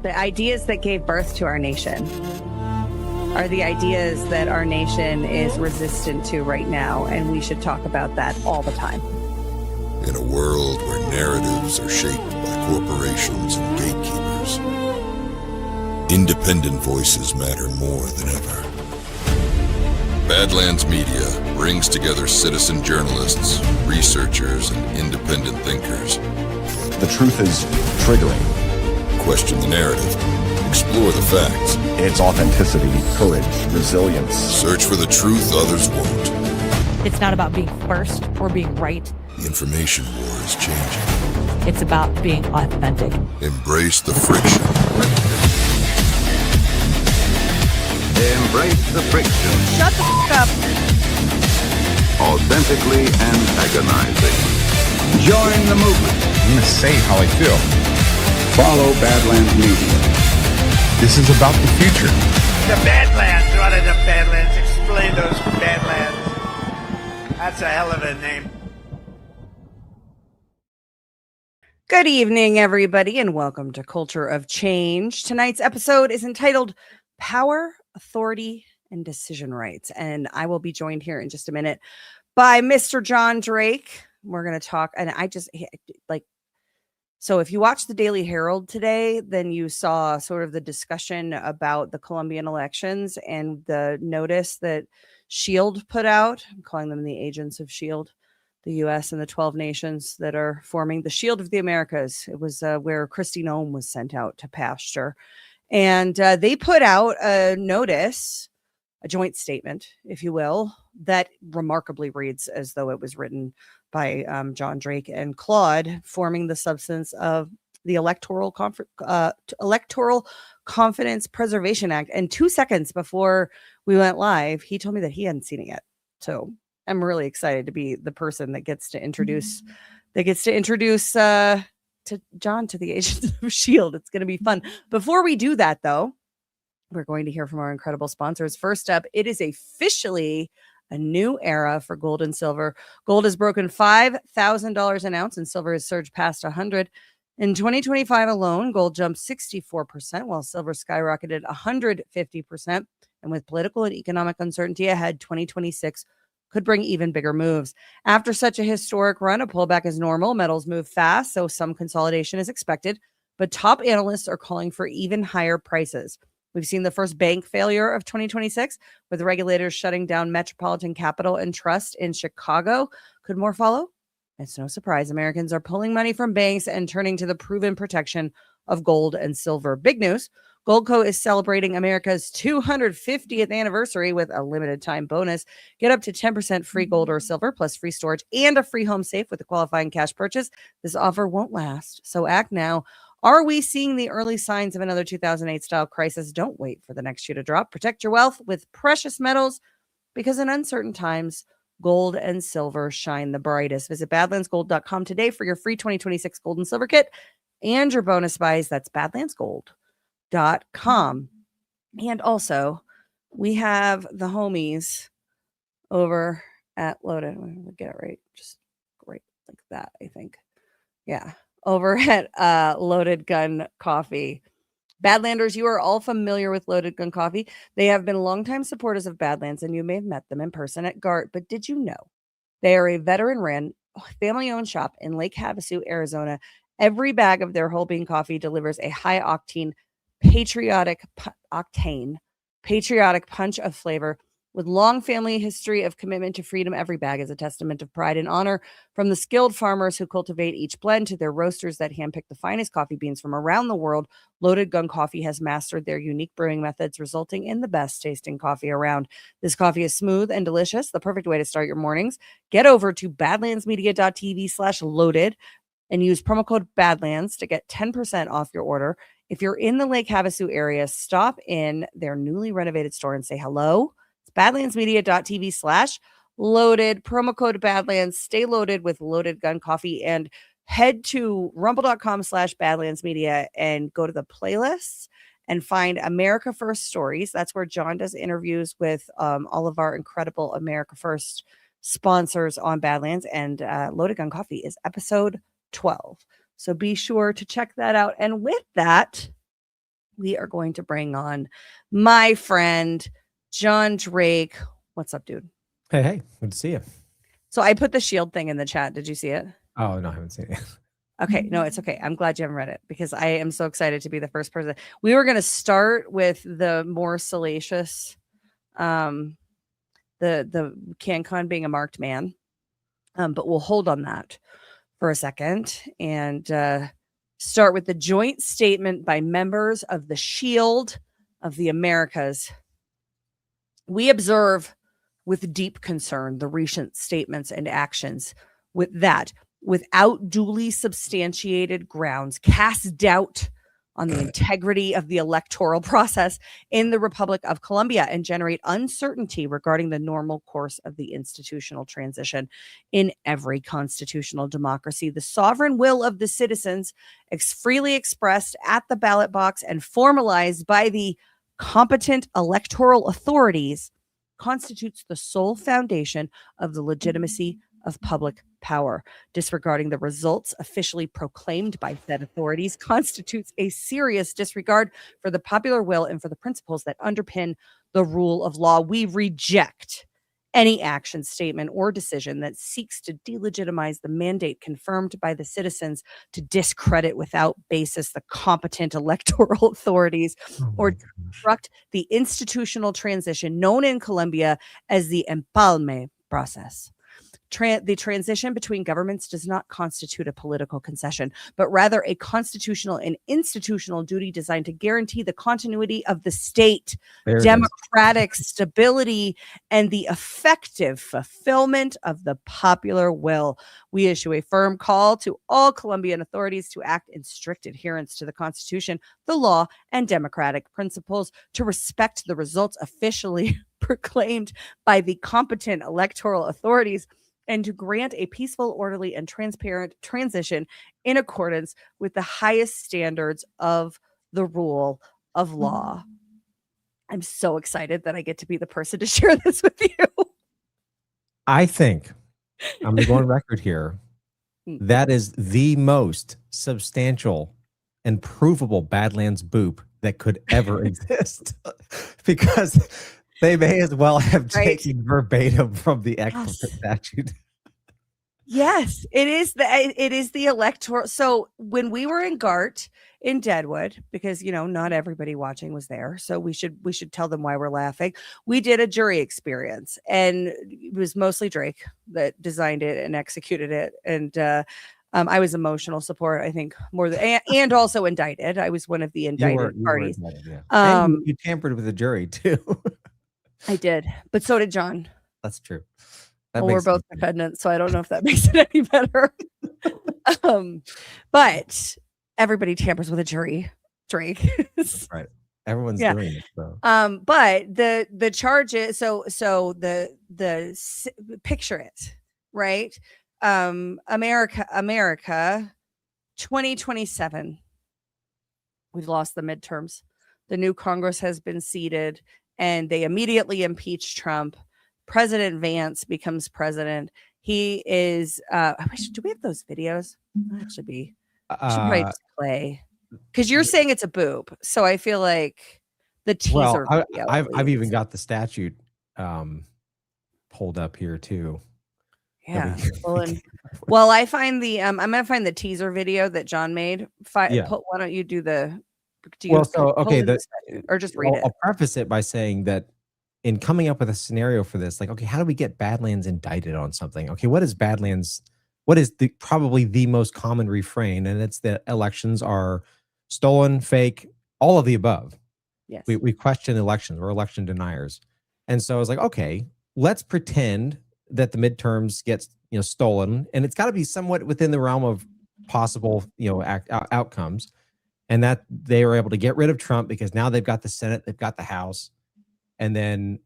The ideas that gave birth to our nation are the ideas that our nation is resistant to right now, and we should talk about that all the time. In a world where narratives are shaped by corporations and gatekeepers, independent voices matter more than ever. Badlands Media brings together citizen journalists, researchers, and independent thinkers. The truth is triggering. Question the narrative. Explore the facts. It's authenticity, courage, resilience. Search for the truth others won't. It's not about being first or being right. The information war is changing. It's about being authentic. Embrace the friction. Embrace the friction. Shut the f*** up. Authentically antagonizing. Join the movement. I'm going to say how I feel. Follow Badlands Media. This is about the future. The Badlands. What are the Badlands? Explain those Badlands. That's a hell of a name. Good evening, everybody, and welcome to Culture of Change. Tonight's episode is entitled Power, Authority, and Decision Rights. And I will be joined here in just a minute by Mr. John Drake. We're going to talk, and so if you watched the Daily Herald today, then you saw sort of the discussion about the Colombian elections and the notice that SHIELD put out. I'm calling them the agents of SHIELD, the U.S. and the 12 nations that are forming the SHIELD of the Americas. It was where Kristi Noem was sent out to pasture. And they put out a notice, a joint statement, if you will, that remarkably reads as though it was written by John Drake and Claude, forming the substance of the Electoral Confidence Preservation Act. And 2 seconds before we went live, he told me that he hadn't seen it yet. So I'm really excited to be the person that gets to introduce to John to the agents of SHIELD. It's going to be fun. Before we do that, though, we're going to hear from our incredible sponsors. First up, it is officially a new era for gold and silver. Gold has broken $5,000 an ounce and silver has surged past 100. In 2025 alone, gold jumped 64%, while silver skyrocketed 150%. And with political and economic uncertainty ahead, 2026 could bring even bigger moves. After such a historic run, a pullback is normal. Metals move fast, so some consolidation is expected. But top analysts are calling for even higher prices. We've seen the first bank failure of 2026, with regulators shutting down Metropolitan Capital and Trust in Chicago. Could more follow? It's no surprise Americans are pulling money from banks and turning to the proven protection of gold and silver. Big news. Goldco is celebrating America's 250th anniversary with a limited time bonus. Get up to 10% free gold or silver plus free storage and a free home safe with a qualifying cash purchase. This offer won't last, so act now. Are we seeing the early signs of another 2008 style crisis? Don't wait for the next shoe to drop. Protect your wealth with precious metals, because in uncertain times, gold and silver shine the brightest. Visit badlandsgold.com today for your free 2026 gold and silver kit and your bonus buys. That's badlandsgold.com. And also, we have the homies over at Loaded. We'll get it right. Just right like that, I think. Yeah. Over at Loaded Gun Coffee. Badlanders, you are all familiar with Loaded Gun Coffee. They have been longtime supporters of Badlands, and you may have met them in person at GART. But did you know they are a veteran-run, family-owned shop in Lake Havasu, Arizona? Every bag of their whole bean coffee delivers a high-octane, patriotic punch of flavor. With long family history of commitment to freedom, every bag is a testament of pride and honor. From the skilled farmers who cultivate each blend to their roasters that handpick the finest coffee beans from around the world, Loaded Gun Coffee has mastered their unique brewing methods, resulting in the best tasting coffee around. This coffee is smooth and delicious, the perfect way to start your mornings. Get over to badlandsmedia.tv/loaded and use promo code Badlands to get 10% off your order. If you're in the Lake Havasu area, stop in their newly renovated store and say hello. badlandsmedia.tv/loaded, promo code Badlands. Stay loaded with Loaded Gun Coffee, and head to rumble.com/badlandsmedia and go to the playlists and find America First Stories. That's where John does interviews with all of our incredible America First sponsors on Badlands, and Loaded Gun Coffee is episode 12. So be sure to check that out. And with that, we are going to bring on my friend, John Drake. What's up, dude? Hey, good to see you. So I put the shield thing in the chat. Did you see it? Oh, no, I haven't seen it. Okay, no, it's okay. I'm glad you haven't read it because I am so excited to be the first person. We were going to start with the more salacious, the CanCon being a marked man, but we'll hold on that for a second and start with the joint statement by members of the Shield of the Americas. We observe with deep concern the recent statements and actions without duly substantiated grounds, cast doubt on the integrity of the electoral process in the Republic of Colombia and generate uncertainty regarding the normal course of the institutional transition in every constitutional democracy. The sovereign will of the citizens, freely expressed at the ballot box and formalized by the competent electoral authorities, constitutes the sole foundation of the legitimacy of public power. Disregarding the results officially proclaimed by said authorities constitutes a serious disregard for the popular will and for the principles that underpin the rule of law. We reject any action, statement, or decision that seeks to delegitimize the mandate confirmed by the citizens to discredit without basis the competent electoral authorities or disrupt the institutional transition known in Colombia as the empalme process. The transition between governments does not constitute a political concession, but rather a constitutional and institutional duty designed to guarantee the continuity of the state, democratic stability, and the effective fulfillment of the popular will. We issue a firm call to all Colombian authorities to act in strict adherence to the Constitution, the law, and democratic principles, to respect the results officially proclaimed by the competent electoral authorities, and to grant a peaceful, orderly, and transparent transition in accordance with the highest standards of the rule of law. I'm so excited that I get to be the person to share this with you. I think, I'm going to go on record here, that is the most substantial and provable Badlands boop that could ever exist. Because they may as well have taken verbatim from the actual statute. Yes, it is the electoral. So when we were in GART in Deadwood, because not everybody watching was there, so we should tell them why we're laughing. We did a jury experience, and it was mostly Drake that designed it and executed it, and I was emotional support, I think, more than and also indicted. I was one of the indicted parties. And you tampered with the jury too. I did, but so did John. That's true. Well, we're both defendants, so I don't know if that makes it any better. But everybody tampers with a jury, Drake. Right. Everyone's doing it. So. But the charges. So the picture it, right? America, 2027. We've lost the midterms. The new Congress has been seated, and they immediately impeach Trump. President Vance becomes president. He is. Do we have those videos? That should be. Should probably just play, because you're saying it's a boop. So I feel like the teaser. Well, I've even got the statute pulled up here too. Yeah. Well, I find the I'm gonna find the teaser video that John made. Why don't you do the? Or just read it. I'll preface it by saying that in coming up with a scenario for this, like, okay, how do we get Badlands indicted on something? Okay, what is Badlands? What is probably the most common refrain? And it's that elections are stolen, fake, all of the above. Yes. We question elections. We're election deniers. And so I was like, okay, let's pretend that the midterms gets stolen, and it's got to be somewhat within the realm of possible outcomes, and that they were able to get rid of Trump because now they've got the Senate, they've got the House, and then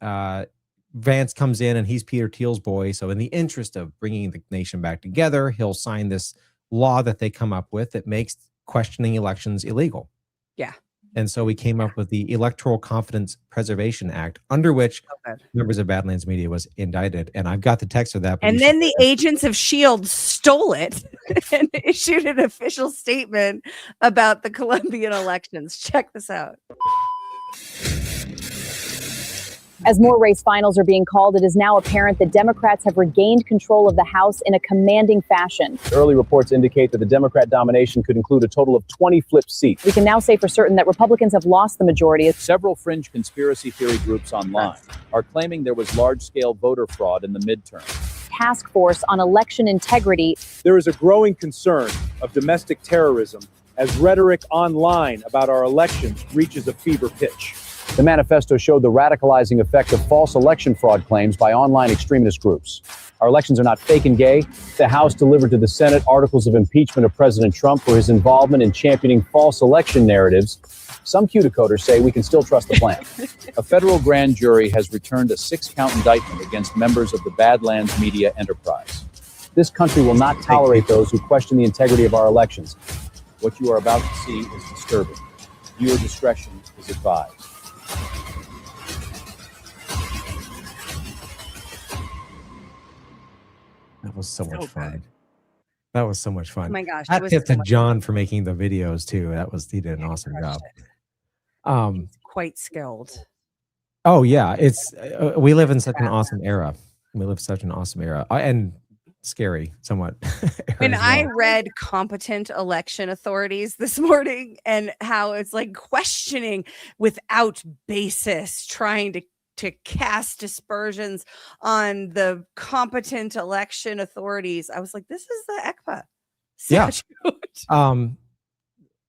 Vance comes in and he's Peter Thiel's boy. So in the interest of bringing the nation back together, he'll sign this law that they come up with that makes questioning elections illegal. Yeah. And so we came up with the Electoral Confidence Preservation Act, under which members of Badlands Media was indicted. And I've got the text of that. And then the agents of S.H.I.E.L.D. stole it. and issued an official statement about the Colombian elections. Check this out. As more race finals are being called, it is now apparent that Democrats have regained control of the House in a commanding fashion. Early reports indicate that the Democrat domination could include a total of 20 flipped seats. We can now say for certain that Republicans have lost the majority. Several fringe conspiracy theory groups online are claiming there was large-scale voter fraud in the midterm. Task force on election integrity. There is a growing concern of domestic terrorism as rhetoric online about our elections reaches a fever pitch. The manifesto showed the radicalizing effect of false election fraud claims by online extremist groups. Our elections are not fake and gay. The House delivered to the Senate articles of impeachment of President Trump for his involvement in championing false election narratives. Some Q-decoders say we can still trust the plan. A federal grand jury has returned a 6-count indictment against members of the Badlands media enterprise. This country will not tolerate those who question the integrity of our elections. What you are about to see is disturbing. Viewer discretion is advised. That was so much fun. That was so much fun. Oh my gosh. Hat tip to John for making the videos too. He did an awesome job. Quite skilled. Oh yeah, it's we live in such an awesome era. We live such an awesome era, and scary somewhat. When I read competent election authorities this morning and how it's like questioning without basis, trying to cast aspersions on the competent election authorities, I was like, this is the ECPA statute. Yeah.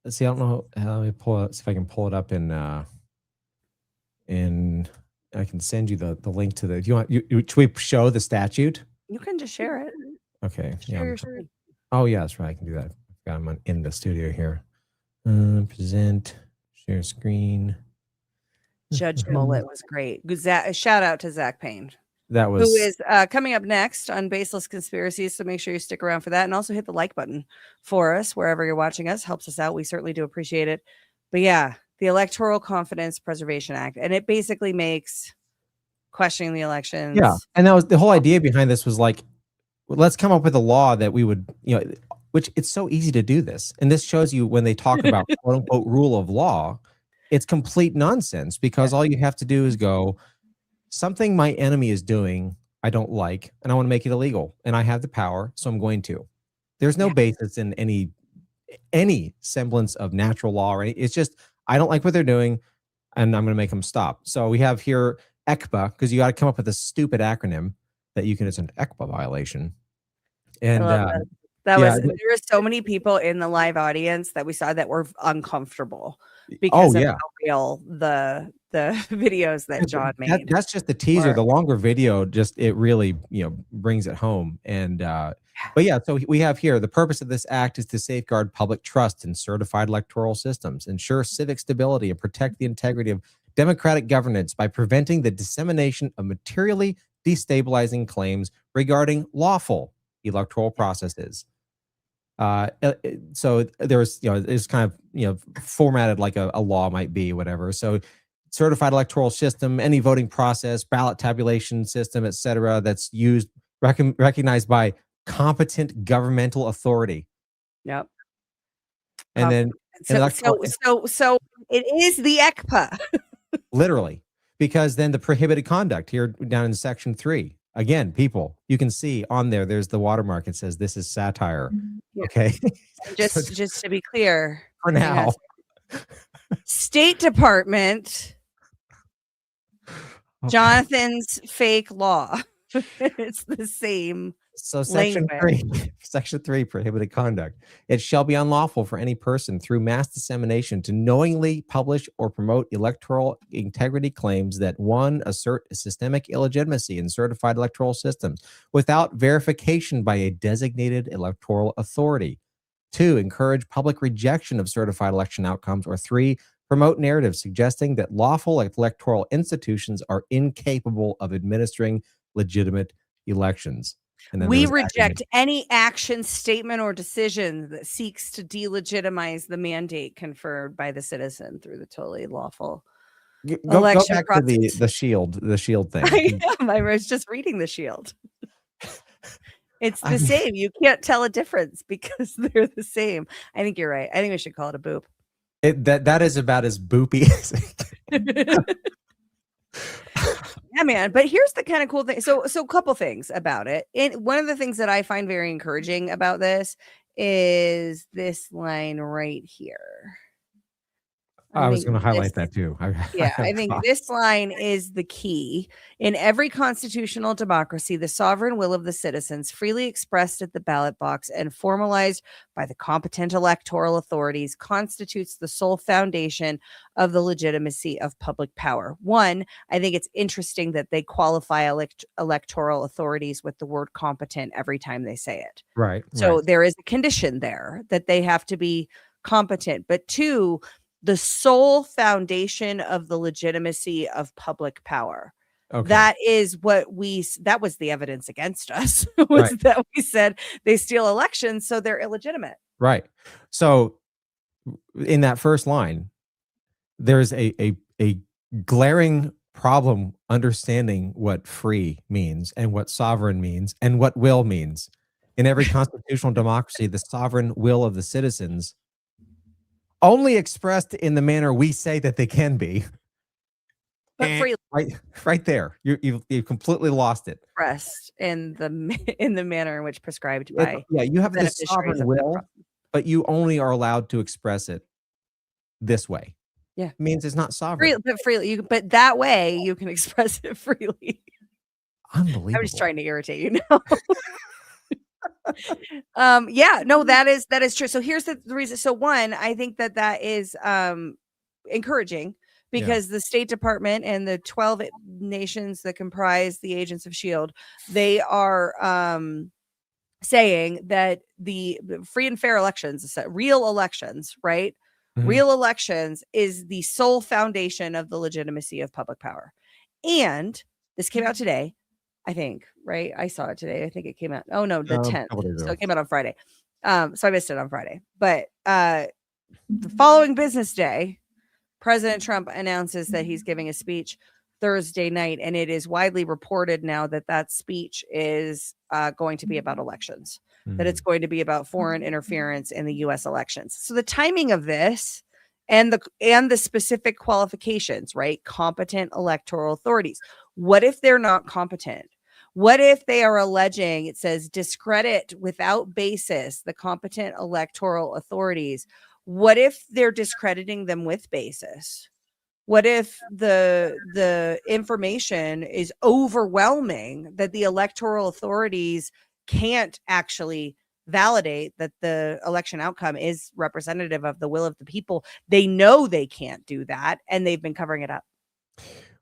Let's see. I don't know how me pull it. See if I can pull it up in. I can send you the link to the. If you want, should we show the statute? You can just share it. Okay. Share your screen. Oh yeah, that's right. I can do that. I'm in the studio here. Present, share screen. Judge Mullet was great. Shout out to Zach Payne. That was who is coming up next on Baseless Conspiracies. So make sure you stick around for that, and also hit the like button for us wherever you're watching us. Helps us out. We certainly do appreciate it. But yeah, the Electoral Confidence Preservation Act, and it basically makes questioning the elections. Yeah, and that was the whole idea behind this. Was like, let's come up with a law that we would, which it's so easy to do this, and this shows you when they talk about quote unquote rule of law, it's complete nonsense because all you have to do is go. Something my enemy is doing, I don't like, and I want to make it illegal, and I have the power, so I'm going to. There's no basis in any semblance of natural law or anything. It's just I don't like what they're doing, and I'm going to make them stop. So we have here ECPA because you got to come up with a stupid acronym that you can. It's an ECPA violation, and there were so many people in the live audience that we saw that were uncomfortable because of how real the videos that John made. That's just the teaser. The longer video it really brings it home. And but yeah, so we have here the purpose of this act is to safeguard public trust in certified electoral systems, ensure civic stability, and protect the integrity of democratic governance by preventing the dissemination of materially destabilizing claims regarding lawful electoral processes. So there's it's kind of formatted like a law might be, whatever. So certified electoral system, any voting process, ballot tabulation system, etc., that's used recognized by competent governmental authority. Yep. And then so it is the ECPA. Literally, because then the prohibited conduct here down in section 3. Again, people, you can see on there's the watermark. It says this is satire. Yeah. Okay. Just to be clear. For now. State Department, Jonathan's fake law. It's the same. So section 3, prohibited conduct. It shall be unlawful for any person through mass dissemination to knowingly publish or promote electoral integrity claims that 1, assert systemic illegitimacy in certified electoral systems without verification by a designated electoral authority. 2, encourage public rejection of certified election outcomes, or 3, promote narratives suggesting that lawful electoral institutions are incapable of administering legitimate elections. And we reject any action, statement, or decision that seeks to delegitimize the mandate conferred by the citizen through the totally lawful election go back process. To the shield thing. I am. I was just reading the shield. It's I the mean, same. You can't tell a difference because they're the same. I think you're right. I think we should call it a boop. that is about as boopy as Yeah, man. But here's the kind of cool thing. So a couple things about it. And one of the things that I find very encouraging about this is this line right here. I was think going to highlight this- that too. Yeah, I think this line is the key. In every constitutional democracy, the sovereign will of the citizens, freely expressed at the ballot box and formalized by the competent electoral authorities, constitutes the sole foundation of the legitimacy of public power. One, I think it's interesting that they qualify electoral authorities with the word competent every time they say it. Right. So there is a condition there that they have to be competent. But two, the sole foundation of the legitimacy of public power. Okay. That is what that was the evidence against us, was that we said they steal elections, so they're illegitimate. Right. So in that first line, there's a glaring problem understanding what free means and what sovereign means and what will means. In every constitutional democracy, the sovereign will of the citizens only expressed in the manner we say that they can be. But freely right there, you've completely lost it. expressed in the manner in which prescribed by you have the beneficiaries sovereign of will, but you only are allowed to express it this way. Yeah, it means it's not sovereign. But that way you can express it freely. Unbelievable. I'm just trying to irritate you now. Yeah, no, that is true. So here's the reason. So one, I think that is encouraging because the State Department and the 12 nations that comprise the agents of SHIELD, they are saying that the free and fair elections, real elections, right? Mm-hmm. Real elections is the sole foundation of the legitimacy of public power. And this came out today, I think, right? I saw it today. I think it came out. Oh no, the 10th. So it came out on Friday. So I missed it on Friday. But the following business day, President Trump announces that he's giving a speech Thursday night, and it is widely reported now that speech is going to be about elections, that it's going to be about foreign interference in the U.S. elections. So the timing of this and the specific qualifications, right? Competent electoral authorities. What if they're not competent? What if they are alleging, it says, discredit without basis the competent electoral authorities? What if they're discrediting them with basis? What if the information is overwhelming that the electoral authorities can't actually validate that the election outcome is representative of the will of the people? They know they can't do that, and they've been covering it up.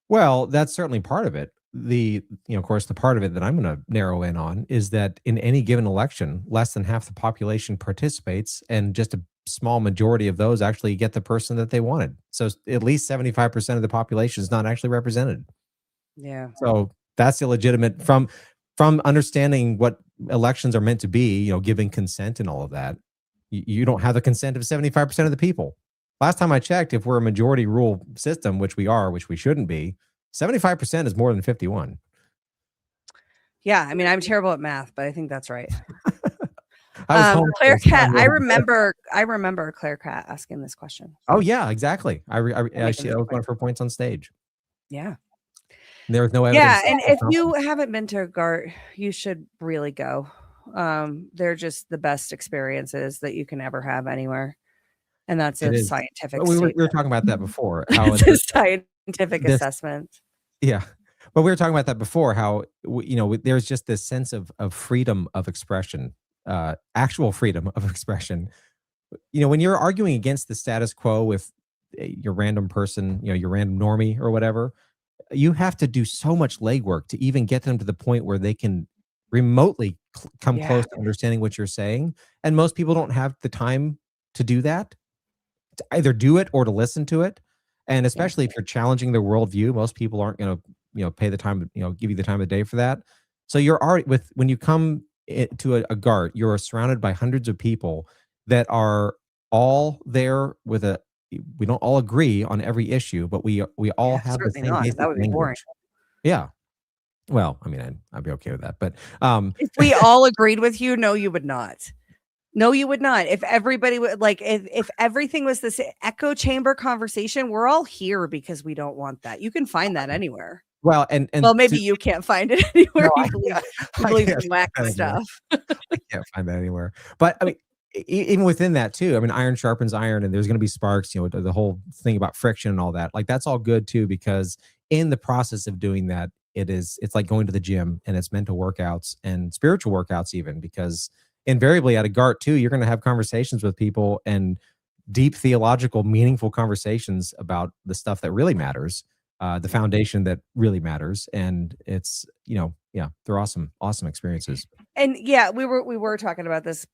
Well, that's certainly part of it. Of course, the part of it that I'm going to narrow in on is that in any given election, less than half the population participates, and just a small majority of those actually get the person that they wanted. So at least 75% of the population is not actually represented. Yeah. So that's illegitimate from understanding what elections are meant to be, giving consent and all of that. You don't have the consent of 75% of the people. Last time I checked, if we're a majority rule system, which we are, which we shouldn't be, 75% is more than 51. Yeah, I mean, I'm terrible at math, but I think that's right. Claire Cat, I remember Claire Cat asking this question. Oh yeah, exactly. She was one of her points on stage. Yeah. There was no evidence. Yeah, and if you haven't been to GART, you should really go. They're just the best experiences that you can ever have anywhere. And that's a scientific we were talking about that before. How it's a scientific assessment. Yeah. But we were talking about that before, how, there's just this sense of freedom of expression, actual freedom of expression. When you're arguing against the status quo with your random person, your random normie or whatever, you have to do so much legwork to even get them to the point where they can remotely come close to understanding what you're saying. And most people don't have the time to do that, to either do it or to listen to it. And especially if you're challenging their worldview, most people aren't going to, pay the time, give you the time of day for that. So you're already when you come to a GART, you're surrounded by hundreds of people that are all there with we don't all agree on every issue, but we all have the same basic that would be boring. Yeah. Well, I mean, I'd be okay with that, but If we all agreed with you, no, you would not. No, you would not. If everybody would like, if everything was this echo chamber conversation, we're all here because we don't want that. You can find that anywhere. well, and Well, maybe you can't find it anywhere. No, You I believe can't in whack find that anywhere. stuff. I can't find that anywhere. But I mean, even within that too, I mean, iron sharpens iron, and there's going to be sparks. You know, the whole thing about friction and all that. Like that's all good too, because in the process of doing that, it's like going to the gym, and it's mental workouts and spiritual workouts even, because invariably at a GART too, you're going to have conversations with people and deep theological, meaningful conversations about the stuff that really matters, the foundation that really matters, and it's yeah, they're awesome experiences. And yeah, we were talking about this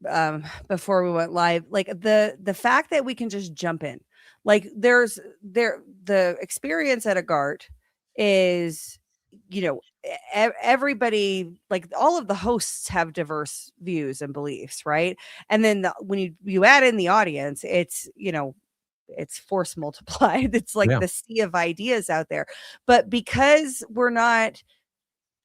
before we went live. Like the fact that we can just jump in, like the experience at a GART is, everybody, like all of the hosts have diverse views and beliefs, right? And then when you add in the audience, it's it's force multiplied. It's like the sea of ideas out there. But because we're not,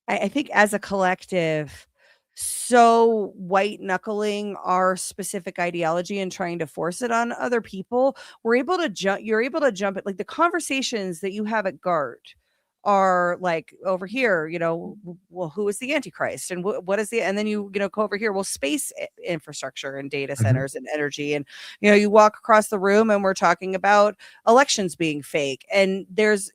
I think as a collective, so white knuckling our specific ideology and trying to force it on other people, you're able to jump it. Like the conversations that you have at GART are like over here, well, who is the Antichrist and what is and then you go over here, well, space infrastructure and data centers and energy. And, you walk across the room and we're talking about elections being fake. And there's,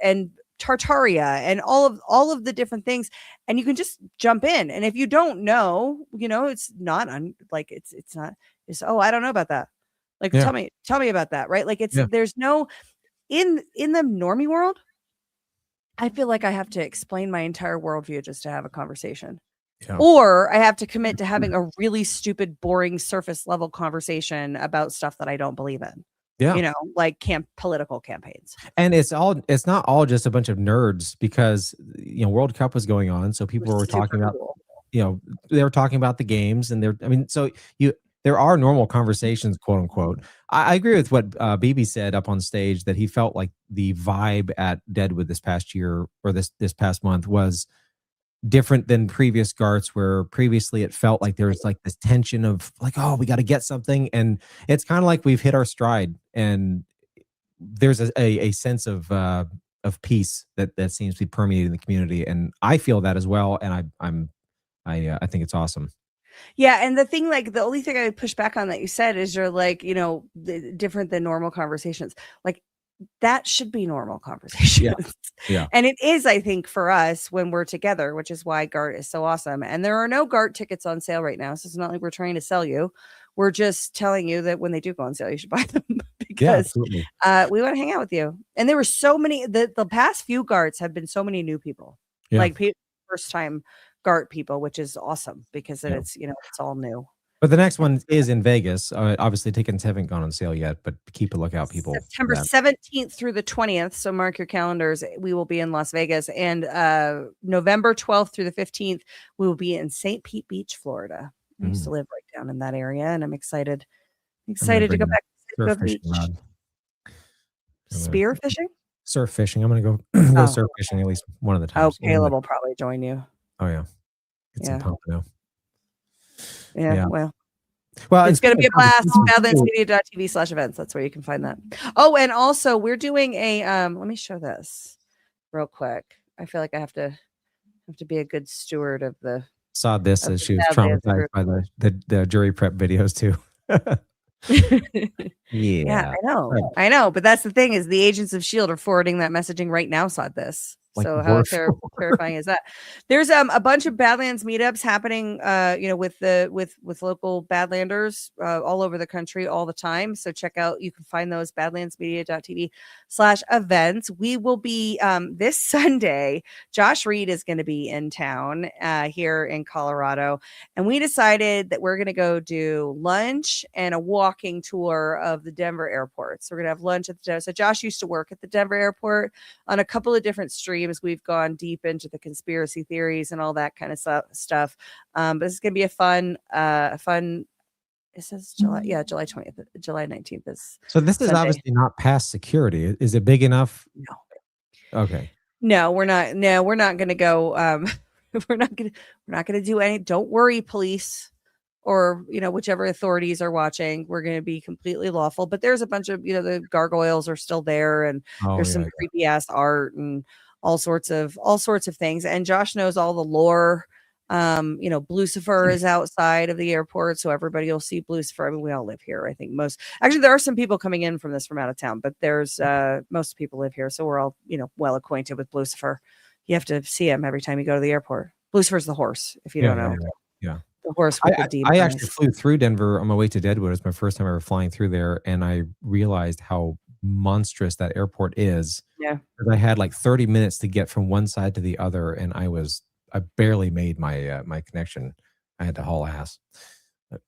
and Tartaria and all of the different things, and you can just jump in. And if you don't know, it's not it's not, oh, I don't know about that. Like, tell me about that. Right. Like there's no, in the normie world, I feel like I have to explain my entire worldview just to have a conversation. Yeah. Or I have to commit to having a really stupid, boring, surface level conversation about stuff that I don't believe in. Yeah. Like political campaigns. And it's not all just a bunch of nerds, because World Cup was going on, so people were talking about they were talking about the games, and there are normal conversations, quote unquote. I agree with what BB said up on stage, that he felt like the vibe at Deadwood this past year, or this past month, was different than previous GARTs, where previously it felt like there was like this tension of like, oh, we got to get something. And it's kind of like we've hit our stride, and there's a sense of peace that seems to be permeating the community. And I feel that as well. And I think it's awesome. Yeah. And the thing, like the only thing I would push back on that you said is you're like, different than normal conversations. Like that should be normal conversations. Yeah. And it is, I think, for us when we're together, which is why GART is so awesome. And there are no GART tickets on sale right now. So it's not like we're trying to sell you. We're just telling you that when they do go on sale, you should buy them because we want to hang out with you. And there were so many, the past few GARTs have been so many new people, like first time GART people, which is awesome because it's, it's all new. But the next one is in Vegas. Obviously, tickets haven't gone on sale yet, but keep a lookout, people. September 17th through the 20th. So mark your calendars. We will be in Las Vegas. And November 12th through the 15th, we will be in St. Pete Beach, Florida. I used to live right down in that area, and I'm excited to go back to the beach. Spear fishing? Surf fishing. I'm going to go surf fishing at least one of the times. Oh, Caleb will probably join you. Oh, yeah. Get some pompano. Yeah, well, it's going to be a blast. Badlandsmedia.tv/events. That's where you can find that. Oh, and also we're doing a let me show this real quick. I feel like I have to be a good steward of the. Saw this as she was traumatized by the jury prep videos too. Yeah, I know. But that's the thing, is the agents of S.H.I.E.L.D. are forwarding that messaging right now. Saw this. Like, so how terrifying is that? There's a bunch of Badlands meetups happening, with local Badlanders all over the country all the time. So check out, you can find those badlandsmedia.tv/events. We will be this Sunday. Josh Reed is going to be in town here in Colorado, and we decided that we're going to go do lunch and a walking tour of the Denver airport. So we're going to have lunch at the Denver. So Josh used to work at the Denver airport on a couple of different streams. We've gone deep into the conspiracy theories and all that kind of stuff. But this is going to be a fun. It says July 20th, July 19th is. So this is Sunday. Obviously not past security. Is it big enough? No. Okay. No, we're not. No, we're not going to go. We're not going to do any. Don't worry, police, or whichever authorities are watching. We're going to be completely lawful. But there's a bunch of the gargoyles are still there, and there's some creepy ass art and all sorts of things. And Josh knows all the lore. Lucifer is outside of the airport, so everybody will see Lucifer. I mean, we all live here. I think actually there are some people coming in from out of town, but there's most people live here, so we're all well acquainted with Lucifer. You have to see him every time you go to the airport. Lucifer's the horse, if you don't know. Yeah. The horse with the demon I eyes. actually flew through Denver on my way to Deadwood. It was my first time ever flying through there, and I realized how monstrous that airport is. Yeah. I had like 30 minutes to get from one side to the other, and I barely made my my connection. I had to haul ass. But,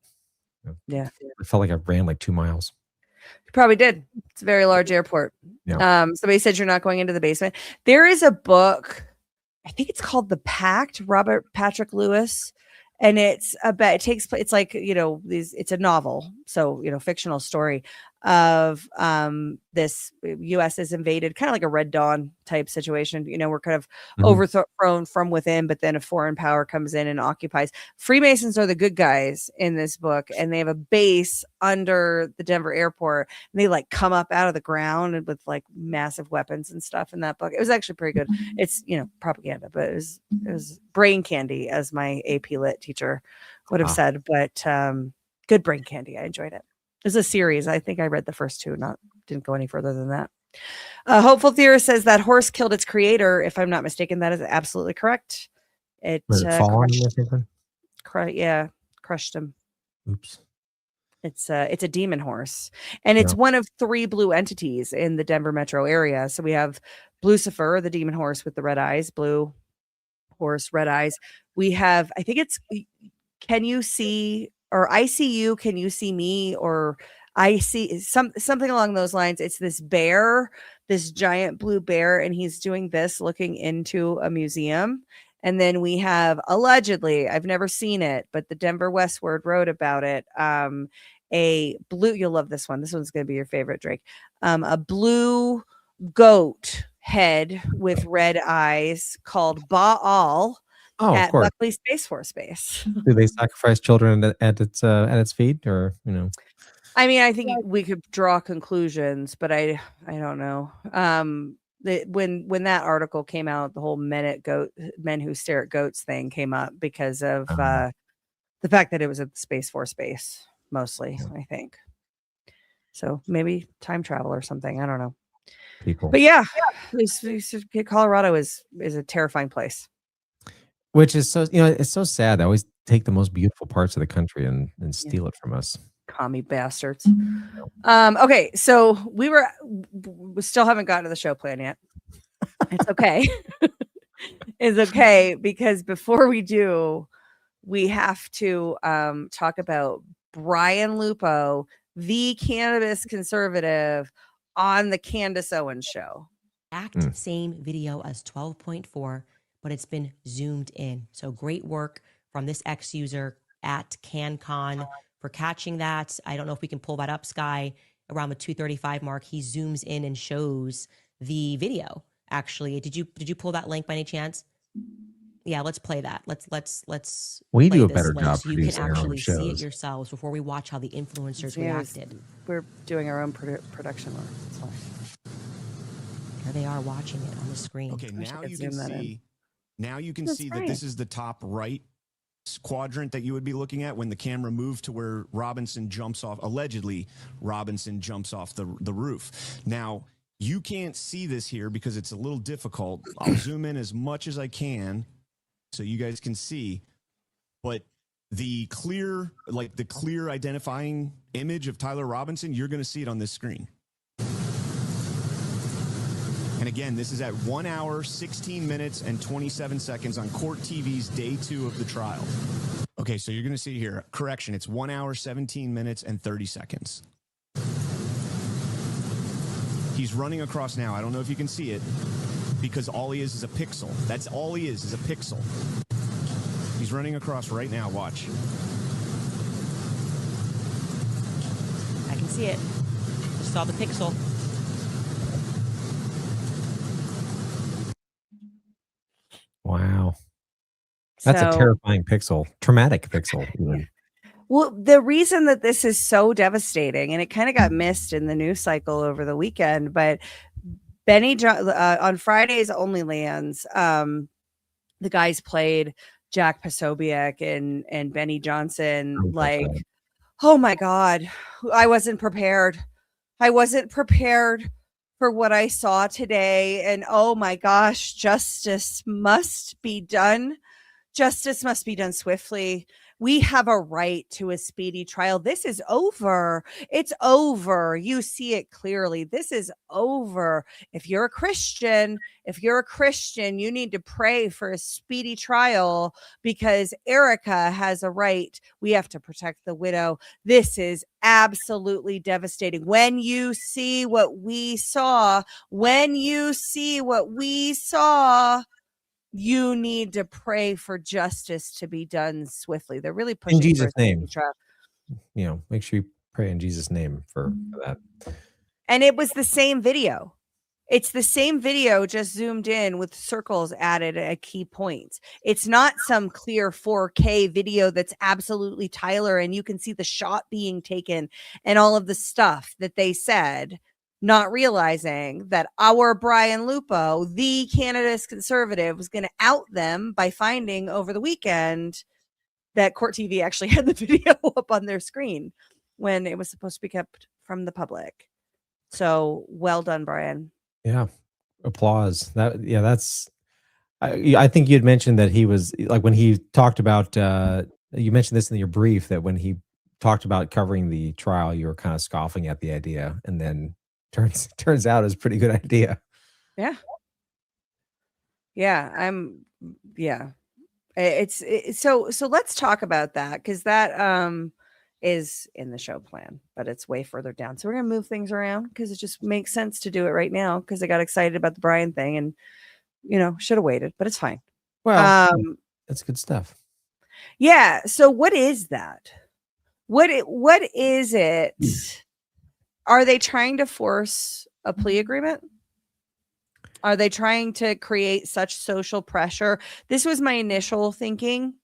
yeah. I felt like I ran like 2 miles. You probably did. It's a very large airport. Yeah. Somebody said you're not going into the basement. There is a book, I think it's called The Pact, Robert Patrick Lewis. And it's it's like, it's a novel. So, fictional story of this U.S. is invaded, kind of like a Red Dawn type situation. We're kind of overthrown from within, but then a foreign power comes in and occupies. Freemasons are the good guys in this book, and they have a base under the Denver airport. And they like come up out of the ground and with like massive weapons and stuff in that book. It was actually pretty good. It's, propaganda, but it was brain candy, as my AP Lit teacher would have said, but good brain candy. I enjoyed it. It's a series. I think I read the first 2, didn't go any further than that. Hopeful Theorist says that horse killed its creator. If I'm not mistaken, that is absolutely correct. It crushed him. Oops. It's a demon horse, and it's one of 3 blue entities in the Denver metro area. So we have Lucifer, the demon horse with the red eyes, blue horse, red eyes. We have, I think it's, can you see, or I see you, can you see me, or I see something along those lines. It's this bear, this giant blue bear, and he's doing this looking into a museum. And then we have, allegedly, I've never seen it, but the Denver Westward wrote about it. A blue, you'll love this one. This one's going to be your favorite, Drake. A blue goat head with red eyes called Baal at Buckley Space Force Base. Do they sacrifice children at its feet, or I mean, I think we could draw conclusions, but I don't know. When that article came out, the whole men who stare at goats thing came up because of the fact that it was at the Space Force base mostly, I think. So maybe time travel or something. I don't know. People. But yeah, Colorado is a terrifying place. Which is so, it's so sad. They always take the most beautiful parts of the country and steal it from us. Commie bastards. Okay, so we still haven't gotten to the show plan yet. It's okay. It's okay, because before we do, we have to talk about Brian Lupo, the cannabis conservative, on the Candace Owens show. Same video as 12.4, but it's been zoomed in. So great work from this ex-user at CanCon for catching that. I don't know if we can pull that up, Sky. Around the 2:35 mark, he zooms in and shows the video. Actually, did you pull that link by any chance? Yeah, let's play that. Let's. We play do a this better link job so you can producing our own actually see it shows. yourselves before we watch how the influencers reacted. We're doing our own production work. It's fine. Here they are watching it on the screen. Okay, now you can zoom that see. Now you can That's see right. that this is the top right quadrant that you would be looking at when the camera moved to where Robinson jumps off. Allegedly, Robinson jumps off the roof. Now you can't see this here because it's a little difficult. I'll zoom in as much as I can so you guys can see. But the clear identifying image of Tyler Robinson, you're going to see it on this screen. And again, this is at 1 hour, 16 minutes, and 27 seconds on Court TV's day 2 of the trial. Okay, so you're going to see here, correction, it's 1 hour, 17 minutes, and 30 seconds. He's running across now. I don't know if you can see it, because all he is a pixel. That's all he is a pixel. He's running across right now. Watch. I can see it. Just saw the pixel. That's a So, terrifying pixel, traumatic pixel. Even. well, the reason that this is so devastating, and it kind of got missed in the news cycle over the weekend, but on Friday's Only Lands, the guys played Jack Posobiec and Benny Johnson. Like, oh my God, I wasn't prepared. I wasn't prepared for what I saw today. And oh my gosh, justice must be done. Justice must be done swiftly. We have a right to a speedy trial. This is over. It's over. You see it clearly. This is over. If you're a Christian, you need to pray for a speedy trial because Erica has a right. We have to protect the widow. This is absolutely devastating. When you see what we saw, you need to pray for justice to be done swiftly. They're really pushing in Jesus' for a name. trial. Make sure you pray in Jesus' name for that. And it was the same video. It's the same video, just zoomed in with circles added at key points. It's not some clear 4K video that's absolutely Tyler, and you can see the shot being taken and all of the stuff that they said, not realizing that our Brian Lupo, the Canada's conservative, was going to out them by finding over the weekend that Court TV actually had the video up on their screen when it was supposed to be kept from the public. So well done, Brian. Yeah. Applause. That's, I think you'd mentioned that he was like, when he talked about, you mentioned this in your brief, that when he talked about covering the trial, you were kind of scoffing at the idea, and then turns out it's a pretty good idea. Yeah. So let's talk about that, because that is in the show plan, but it's way further down. So we're gonna move things around because it just makes sense to do it right now, because I got excited about the Brian thing and should have waited, but it's fine. Well, that's good stuff. Yeah. So what is that? What is it? Are they trying to force a plea agreement? Are they trying to create such social pressure? This was my initial thinking,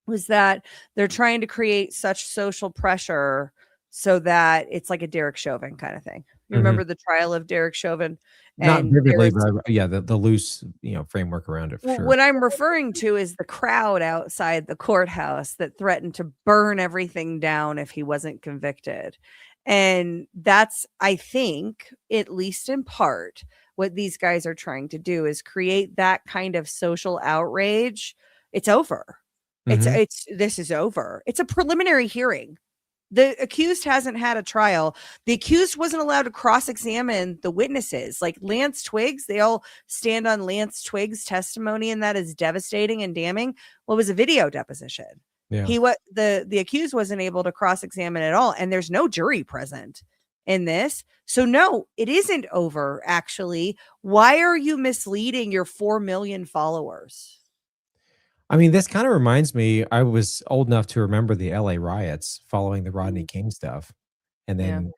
was that they're trying to create such social pressure so that it's like a Derek Chauvin kind of thing. You remember the trial of Derek Chauvin? Not vividly, but the loose, framework around it. For sure. What I'm referring to is the crowd outside the courthouse that threatened to burn everything down if he wasn't convicted. And that's, I think, at least in part, what these guys are trying to do is create that kind of social outrage. It's over. This is over. It's a preliminary hearing. The accused hasn't had a trial. The accused wasn't allowed to cross-examine the witnesses. Like Lance Twiggs, they all stand on Lance Twiggs' testimony, and that is devastating and damning. Well, it was a video deposition. Yeah. The accused wasn't able to cross-examine at all, and there's no jury present in this. So no, it isn't over, actually. Why are you misleading your 4 million followers? I mean, this kind of reminds me, I was old enough to remember the LA riots following the Rodney King stuff. And then,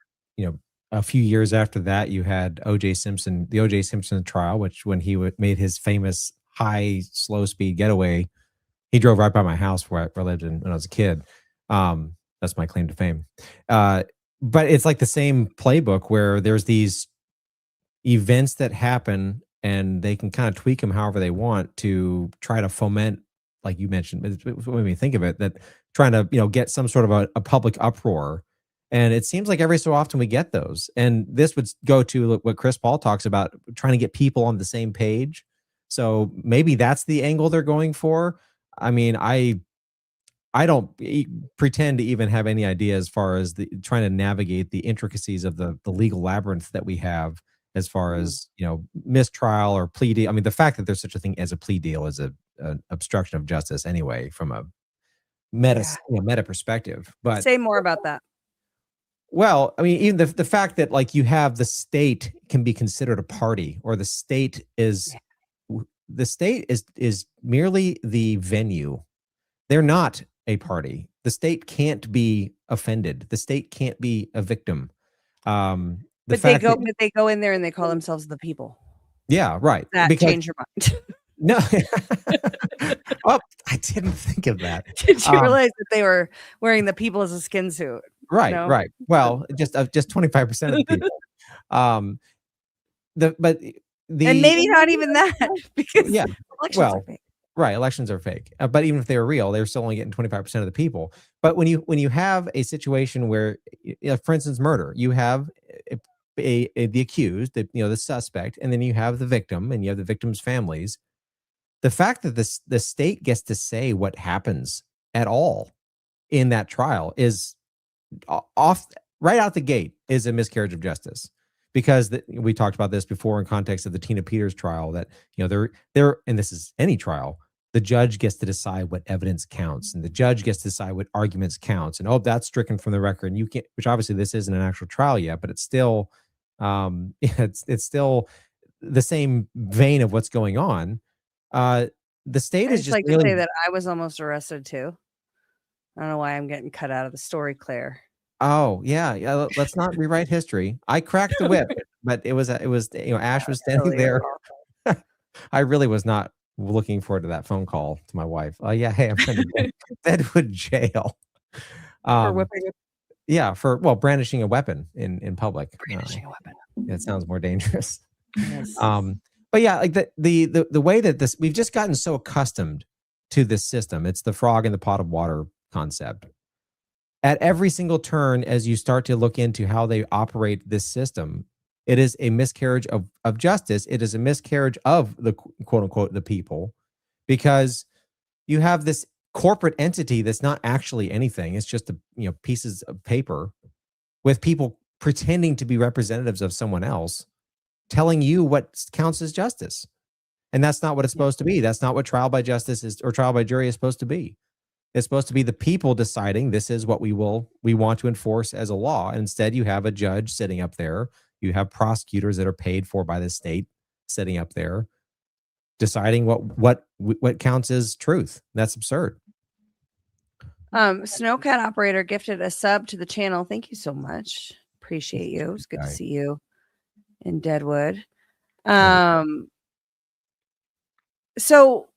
a few years after that, you had the O.J. Simpson trial, which when he made his famous high, slow speed getaway, he drove right by my house where I lived when I was a kid. That's my claim to fame. But it's like the same playbook where there's these events that happen and they can kind of tweak them however they want to try to foment, like you mentioned, it made me think of it, that trying to, get some sort of a public uproar. And it seems like every so often we get those. And this would go to what Chris Paul talks about, trying to get people on the same page. So maybe that's the angle they're going for. I mean, I don't pretend to even have any idea as far as trying to navigate the intricacies of the legal labyrinth that we have as far as, mistrial or plea deal. I mean, the fact that there's such a thing as a plea deal is an obstruction of justice anyway, from a meta perspective. But say more about that. Well, I mean, even the fact that like you have the state can be considered a party, or the state is merely the venue. They're not a party. The state can't be offended. The state can't be a victim. But they go in there and they call themselves the people. Yeah, right. That change your mind. No. Oh, I didn't think of that. Did you realize that they were wearing the people as a skin suit? Right, No? right. Well, just 25% of the people. But the And maybe not even that because yeah, elections are well, fake. right, elections are fake. But even if they were real, they're still only getting 25% of the people. But when you have a situation where, for instance, murder, you have the accused, the suspect, and then you have the victim, and you have the victim's families. The fact that the state gets to say what happens at all in that trial is off right out the gate is a miscarriage of justice, because we talked about this before in context of the Tina Peters trial, that they're and this is any trial, the judge gets to decide what evidence counts, and the judge gets to decide what arguments counts, and that's stricken from the record, and you can't, which obviously this isn't an actual trial yet, but it's still it's still the same vein of what's going on. The state I is just just like to really say that I was almost arrested too. I don't know why I'm getting cut out of the story, Claire. Oh, yeah. Let's not rewrite history. I cracked the whip, but it was Ashe was standing there. I really was not looking forward to that phone call to my wife. Oh yeah, hey, I'm in Deadwood jail. For whipping Yeah, for brandishing a weapon in public. brandishing a weapon. It sounds more dangerous. Yes. But yeah, like the way that we've just gotten so accustomed to this system. It's the frog in the pot of water concept. At every single turn, as you start to look into how they operate this system, it is a miscarriage of justice. It is a miscarriage of the quote unquote the people, because you have this corporate entity that's not actually anything. It's just pieces of paper with people pretending to be representatives of someone else, telling you what counts as justice. And that's not what it's supposed to be. That's not what trial by justice is, or trial by jury is supposed to be. It's supposed to be the people deciding this is what we want to enforce as a law. And instead, you have a judge sitting up there. You have prosecutors that are paid for by the state sitting up there, deciding what counts as truth. That's absurd. Snowcat operator gifted a sub to the channel. Thank you so much. Appreciate you. It's good to see you in Deadwood. So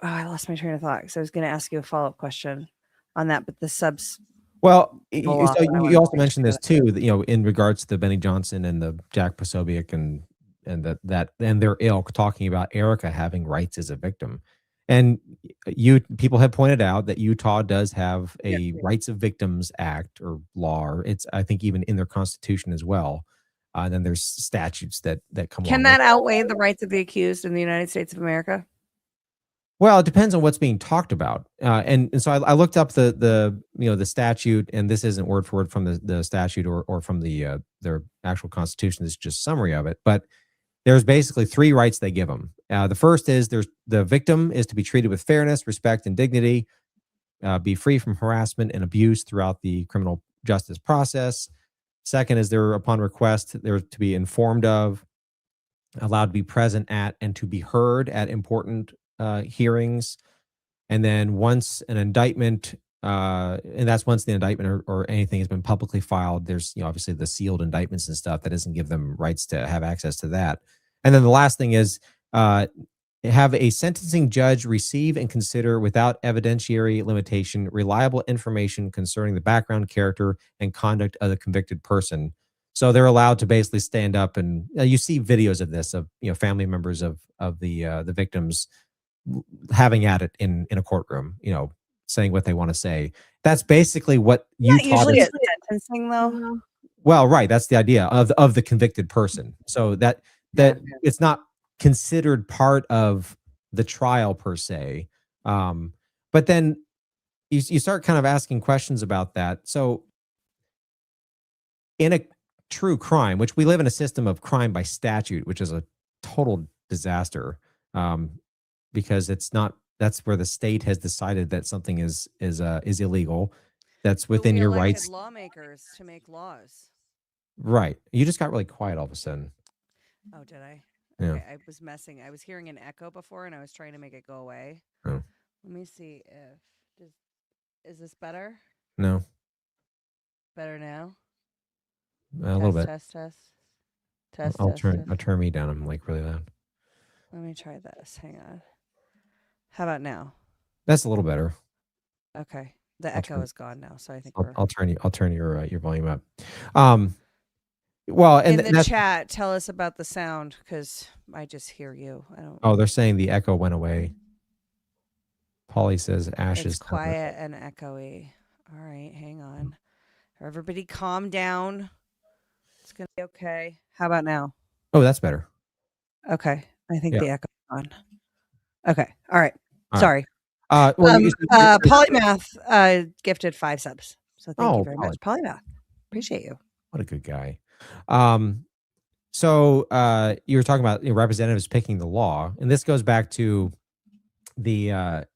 I lost my train of thought because I was going to ask you a follow-up question on that, but the subs. Well, you also mentioned this too, that, in regards to the Benny Johnson and the Jack Posobiec and their ilk, talking about Erica having rights as a victim. And people have pointed out that Utah does have a Rights of Victims Act or law, or it's, I think, even in their constitution as well. And then there's statutes that come along. Can that outweigh the rights of the accused in the United States of America? Well, it depends on what's being talked about, and so I looked up the statute, and this isn't word for word from the statute or from their actual constitution. It's just a summary of it. But there's basically 3 rights they give them. The first is the victim is to be treated with fairness, respect, and dignity, be free from harassment and abuse throughout the criminal justice process. Second is they're, upon request, they're to be informed of, allowed to be present at, and to be heard at important hearings. And then once an indictment, and that's once the indictment or anything has been publicly filed, there's obviously the sealed indictments and stuff that doesn't give them rights to have access to that. And then the last thing is have a sentencing judge receive and consider without evidentiary limitation reliable information concerning the background, character, and conduct of the convicted person. So they're allowed to basically stand up, and you see videos of this, of family members of the victims having at it in a courtroom, saying what they want to say. That's basically what usually at sentencing, though. Well, right, that's the idea of the convicted person. So that it's not considered part of the trial per se. But then you start kind of asking questions about that. So in a true crime, which we live in a system of crime by statute, which is a total disaster, because that's where the state has decided that something is illegal. That's within your rights. Lawmakers to make laws. Right. You just got really quiet all of a sudden. Oh, did I? Yeah. Okay, I was messing. I was hearing an echo before, and I was trying to make it go away. Oh. Let me see if is this better? No. Better now? A little bit. Test. I'll turn me down. I'm like really loud. Let me try this. Hang on. How about now? That's a little better. Okay. The echo is gone now, so I think I'll turn your volume up. Well, and in the chat, tell us about the sound because I just hear you. I don't. Oh, they're saying the echo went away. Polly says Ashe It's is quiet and echoey. All right, hang on. Everybody, calm down. It's gonna be okay. How about now? Oh, that's better. Okay, I think the echo's gone. Okay, all right. All Sorry. Well, Polymath gifted 5 subs. So thank you very much, Polymath. Appreciate you. What a good guy. So you were talking about representatives picking the law, and this goes back to the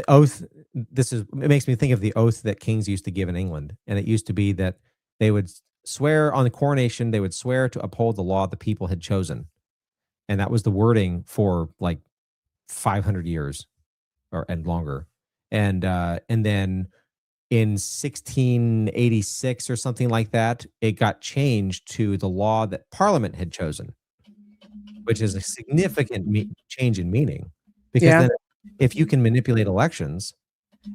oath. It makes me think of the oath that kings used to give in England, and it used to be that they would swear on the coronation. They would swear to uphold the law the people had chosen, and that was the wording for like 500 years and longer. And then in 1686 or something like that, it got changed to the law that Parliament had chosen, which is a significant change in meaning. Because then if you can manipulate elections,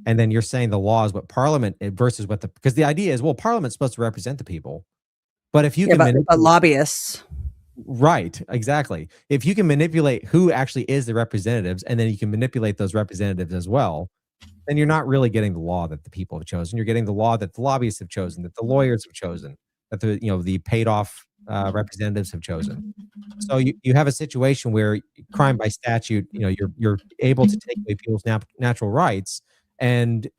and then you're saying the law is what Parliament versus what because the idea is, well, Parliament's supposed to represent the people. But if you can manipulate lobbyists. Right, exactly. If you can manipulate who actually is the representatives, and then you can manipulate those representatives as well, then you're not really getting the law that the people have chosen. You're getting the law that the lobbyists have chosen, that the lawyers have chosen, that the paid off representatives have chosen. So you have a situation where crime by statute, you're able to take away people's natural rights, and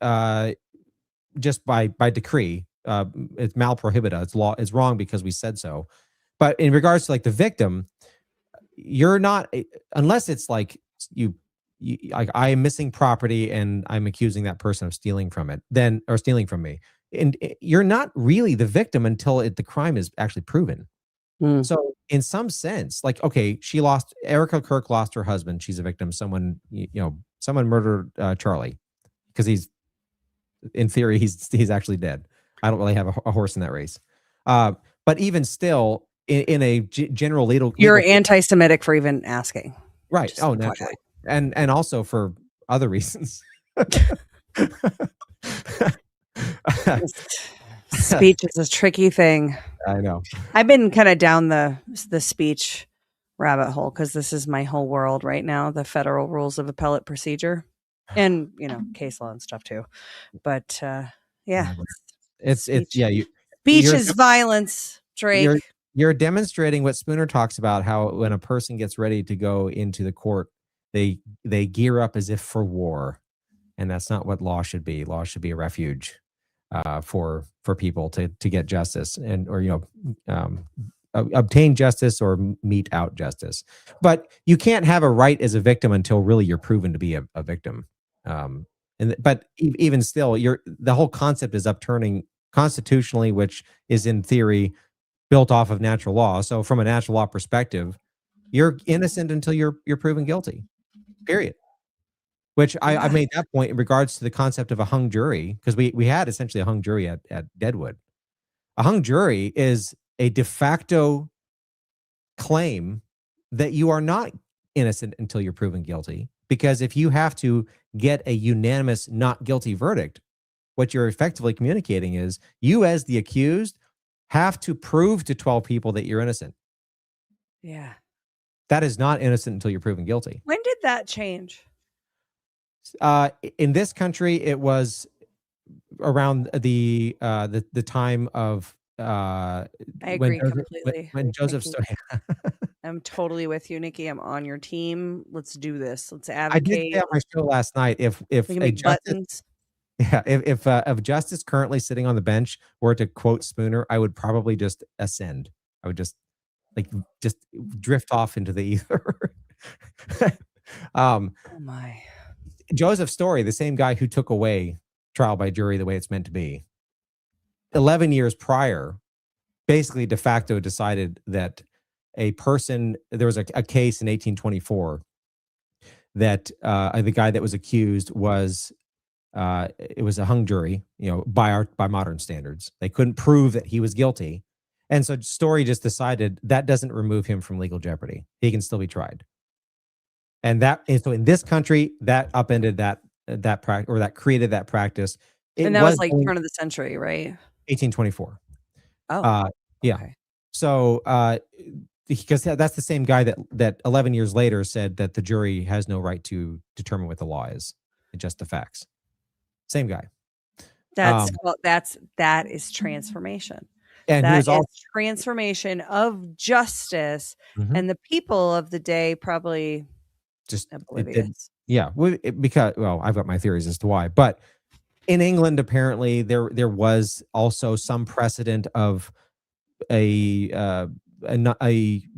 just by decree, it's mal prohibita. It's law. It's wrong because we said so. But in regards to like the victim, you're not, unless it's like like I am missing property and I'm accusing that person of stealing from it, or stealing from me, and you're not really the victim until the crime is actually proven. So in some sense, like, okay, Erica Kirk lost her husband. She's a victim. Someone murdered Charlie, because in theory, he's actually dead. I don't really have a horse in that race. But even still, in a general legal, you're anti-Semitic for even asking, right? Oh, naturally, and also for other reasons. Speech is a tricky thing. I know. I've been kind of down the speech rabbit hole because this is my whole world right now. The federal rules of appellate procedure, and case law and stuff too. But speech is violence, Drake. You're demonstrating what Spooner talks about, how when a person gets ready to go into the court, they gear up as if for war, and that's not what law should be. Law should be a refuge for people to get justice or obtain justice or mete out justice. But you can't have a right as a victim until really you're proven to be a victim. But even still, the whole concept is upturning constitutionally, which is in theory built off of natural law. So from a natural law perspective, you're innocent until you're proven guilty, period. Which I made that point in regards to the concept of a hung jury, because we had essentially a hung jury at Deadwood. A hung jury is a de facto claim that you are not innocent until you're proven guilty, because if you have to get a unanimous not guilty verdict, what you're effectively communicating is you as the accused have to prove to 12 people that you're innocent. Yeah. That is not innocent until you're proven guilty. When did that change? In this country, it was around the time of I agree completely. When Joseph I'm totally with you, Nikki. I'm on your team. Let's do this. Let's advocate. I did say on my show last night, if a justice, if justice currently sitting on the bench were to quote Spooner, I would probably just ascend. I would just drift off into the ether. Oh my. Joseph Story, the same guy who took away trial by jury the way it's meant to be, 11 years prior, basically de facto decided that there was a case in 1824 that the guy that was accused was it was a hung jury, by modern standards. They couldn't prove that he was guilty. And so Story just decided that doesn't remove him from legal jeopardy. He can still be tried. And so in this country, that upended that practice, or that created that practice. And that was like turn of the century, right? 1824. Oh, yeah. okay. So because that's the same guy that 11 years later said that the jury has no right to determine what the law is, just the facts. Same guy. That is transformation. And that he was is transformation of justice, and the people of the day probably just oblivious. Because I've got my theories as to why, but in England apparently there was also some precedent of a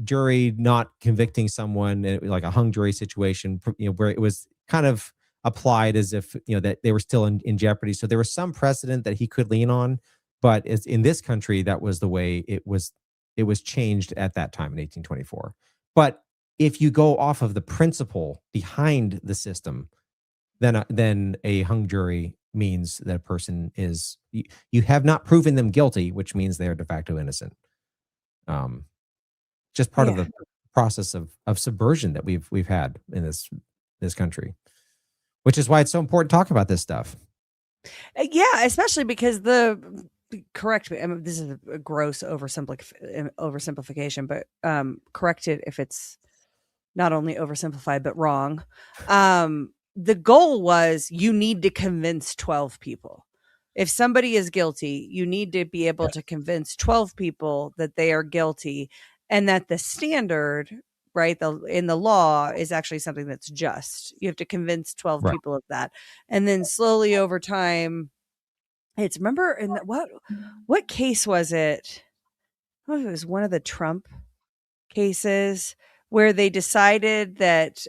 jury not convicting someone, like a hung jury situation, where it was kind of applied as if that they were still in jeopardy. So there was some precedent that he could lean on, but in this country, that was the way it was changed at that time in 1824. But if you go off of the principle behind the system, then a hung jury means that a person is, you have not proven them guilty, which means they are de facto innocent. Just part of the process of subversion that we've had in this country, which is why it's so important to talk about this stuff. Yeah, especially because correct me, I mean, this is a gross oversimplification, but correct it if it's not only oversimplified but wrong. The goal was you need to convince 12 people. If somebody is guilty, you need to be able to convince 12 people that they are guilty, and that the standard, right, in the law is actually something that's just. You have to convince 12 people of that. And then slowly over time, remember in what case was it? Oh, it was one of the Trump cases where they decided that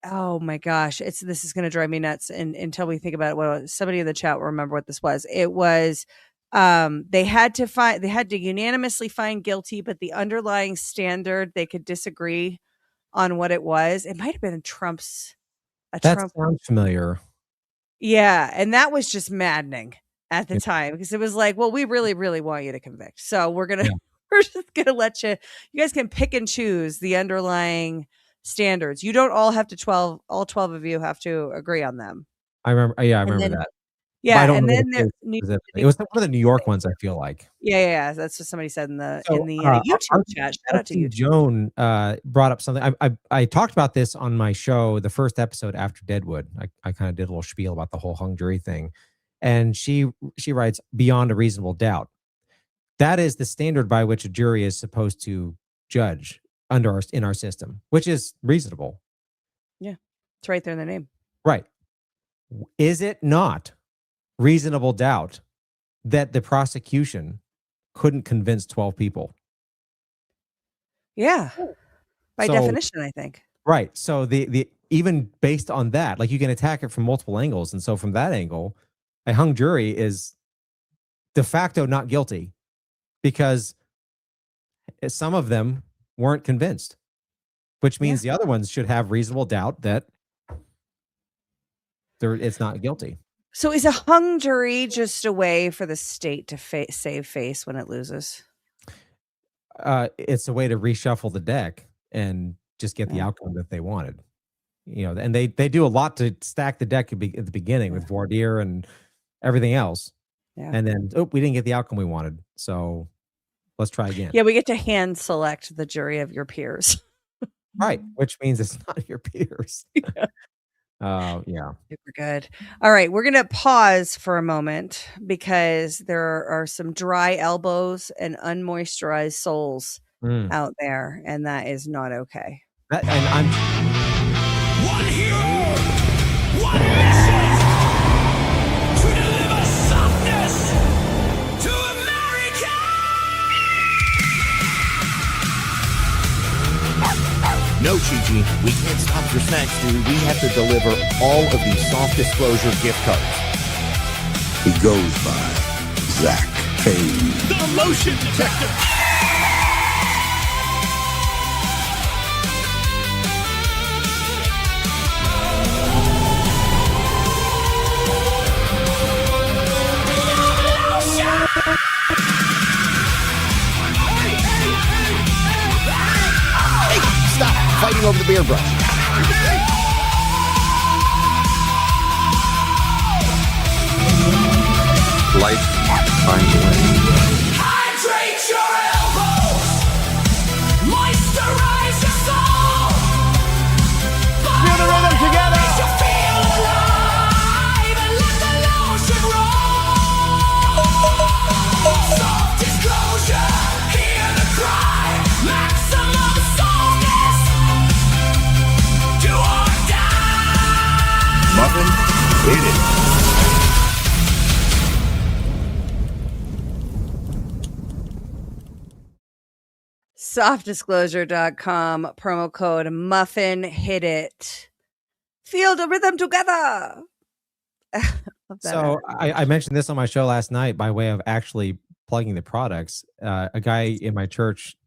oh my gosh, this is going to drive me nuts until we think about it. Well, somebody in the chat will remember what this was. It was they had to unanimously find guilty, but the underlying standard, they could disagree on what it was. It might have been Trump. Sounds familiar. Yeah, and that was just maddening at the time, because it was like, well, we really, really want you to convict, so we're just gonna let you guys can pick and choose the underlying standards. You don't all have to all 12 of you have to agree on them. I remember that. Yeah, and then it was one of the New York ones, I feel like. Yeah, that's what somebody said in the YouTube chat. Shout out to you. Joan brought up something. I talked about this on my show, the first episode after Deadwood. I kind of did a little spiel about the whole hung jury thing, and she writes, beyond a reasonable doubt. That is the standard by which a jury is supposed to judge in our system, which is reasonable. Yeah, it's right there in the name. Right. Is it not reasonable doubt that the prosecution couldn't convince 12 people? Yeah, by definition, I think. Right. So the even based on that, like, you can attack it from multiple angles, and so from that angle, a hung jury is de facto not guilty because some of them weren't convinced, which means the other ones should have reasonable doubt that it's not guilty. So is a hung jury just a way for the state to save face when it loses? It's a way to reshuffle the deck and just get the outcome that they wanted. And they do a lot to stack the deck at the beginning with voir dire and everything else. Yeah. And then, we didn't get the outcome we wanted. So let's try again. Yeah, we get to hand select the jury of your peers. Right, which means it's not your peers. Yeah. Super good. All right, we're going to pause for a moment because there are some dry elbows and unmoisturized souls out there, and that is not okay. One hero, one mission to deliver softness to America. No, Chi-Chi, we can't stop your snacks, dude. We have to deliver all of these soft disclosure gift cards. He goes by Zach Kane. The motion detector. Stop fighting over the beard brush. Life finds a way. Hydrate your elbows, moisturize your soul. Feel the rhythm together. You feel alive and let the lotion roll. Soft disclosure, hear the cry. Maximum softness, do or die. Muffin, hit it. Softdisclosure.com, promo code muffin, hit it. Feel the rhythm together. Love that So I mentioned this on my show last night by way of actually plugging the products. A guy in my church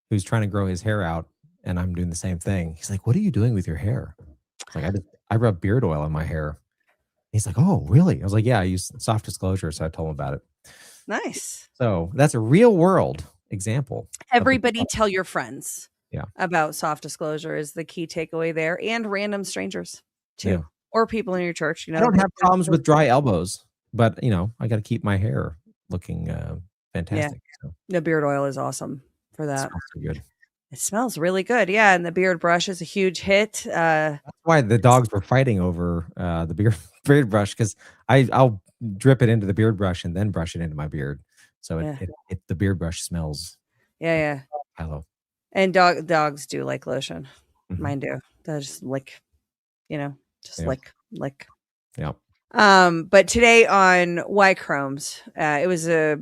who's trying to grow his hair out, and I'm doing the same thing. He's like, "What are you doing with your hair?" It's like, I rub beard oil in my hair. He's like, "Oh, really?" I was like, "Yeah, I use Soft Disclosure." So I told him about it. Nice. So that's a real world example. Everybody tell your friends Yeah. about Soft Disclosure is the key takeaway there, and random strangers too, Yeah. or people in your church. You know, I don't have problems with dry elbows, but I got to keep my hair looking fantastic. So The beard oil is awesome for it that. smells so good. It smells really good. Yeah. And the beard brush is a huge hit. That's why the dogs were fighting over the beard brush, because I'll drip it into the beard brush and then brush it into my beard. So the beard brush smells. Yeah. Hello. And dogs do like lotion. Mhm. Mine do. They just lick, lick. Yep. But today on Y Chromes, it was a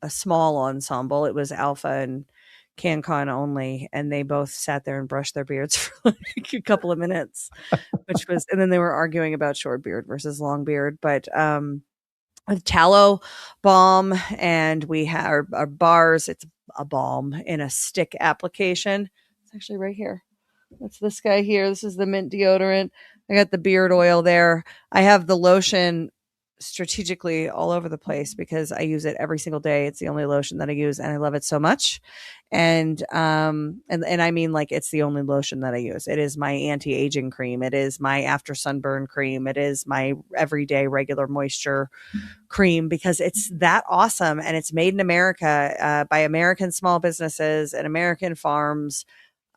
small ensemble. It was Alpha and CanCon only, and they both sat there and brushed their beards for like a couple of minutes, and then they were arguing about short beard versus long beard. But with tallow balm, and we have our bars. It's a balm in a stick application. It's actually right here. That's this guy here. This is the mint deodorant. I got the beard oil there. I have the lotion strategically all over the place because I use it every single day. It's the only lotion that I use, and I love it so much. And I mean, like, it's the only lotion that I use. It is my anti-aging cream. It is my after sunburn cream. It is my everyday regular moisture cream, because it's that awesome, and it's made in America by American small businesses and American farms.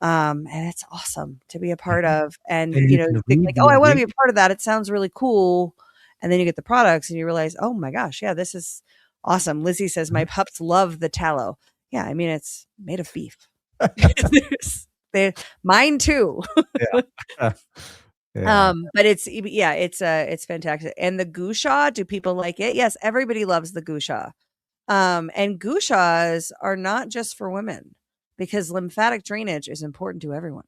And it's awesome to be a part of. And And you you know, can you think read like, the oh, I want to be a ingredient- part of that. It sounds really cool. And then you get the products and you realize, oh my gosh, yeah, this is awesome. Lizzie says, my pups love the tallow. Yeah, I mean, it's made of beef. Mine too. Yeah. But it's fantastic. And the gusha, do people like it? Yes, everybody loves the gusha. And gushas are not just for women, because lymphatic drainage is important to everyone.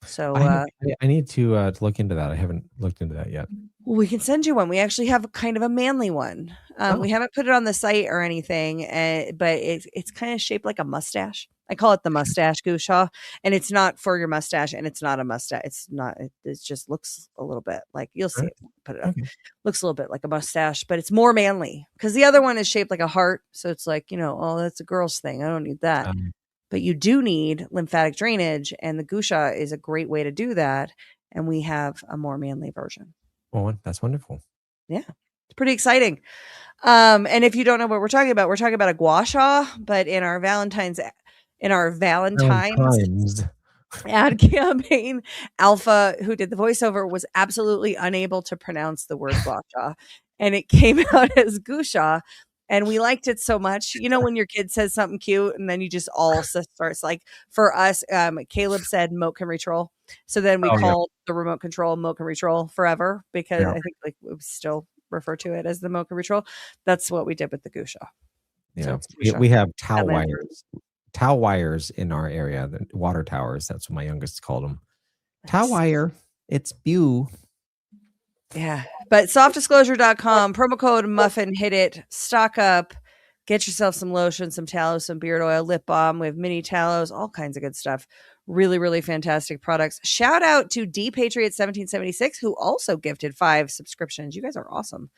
So I need to look into that. I haven't looked into that yet. we can send you one. We actually have kind of a manly one. We haven't put it on the site or anything, but it's kind of shaped like a mustache. I call it the mustache gusha, and it's not for your mustache, and it's not a mustache. It's not. It just looks a little bit like, you'll see it. Put it up. Looks a little bit like a mustache, but it's more manly, because the other one is shaped like a heart. So it's like, oh, that's a girl's thing. I don't need that. But you do need lymphatic drainage, and the gusha is a great way to do that. And we have a more manly version. Well, that's wonderful. Yeah, it's pretty exciting. And if you don't know what we're talking about a gua sha, but in our Valentine's ad campaign, Alpha, who did the voiceover, was absolutely unable to pronounce the word gua sha, and it came out as gusha. And we liked it so much. When your kid says something cute and then you just all starts, like, for us, Caleb said Moat Can Retrol. So then we called the remote control Moat Can Retrol forever, because I think, like, we still refer to it as the Moat Can Retrol. That's what we did with the gusha. Yeah. So We have tow wires in our area, the water towers. That's what my youngest called them. Tow wire. It's spew. Yeah. But softdisclosure.com, promo code muffin, hit it, stock up, get yourself some lotion, some tallow, some beard oil, lip balm. We have mini tallows, all kinds of good stuff. Really, really fantastic products. Shout out to D Patriot 1776, who also gifted 5 subscriptions. You guys are awesome.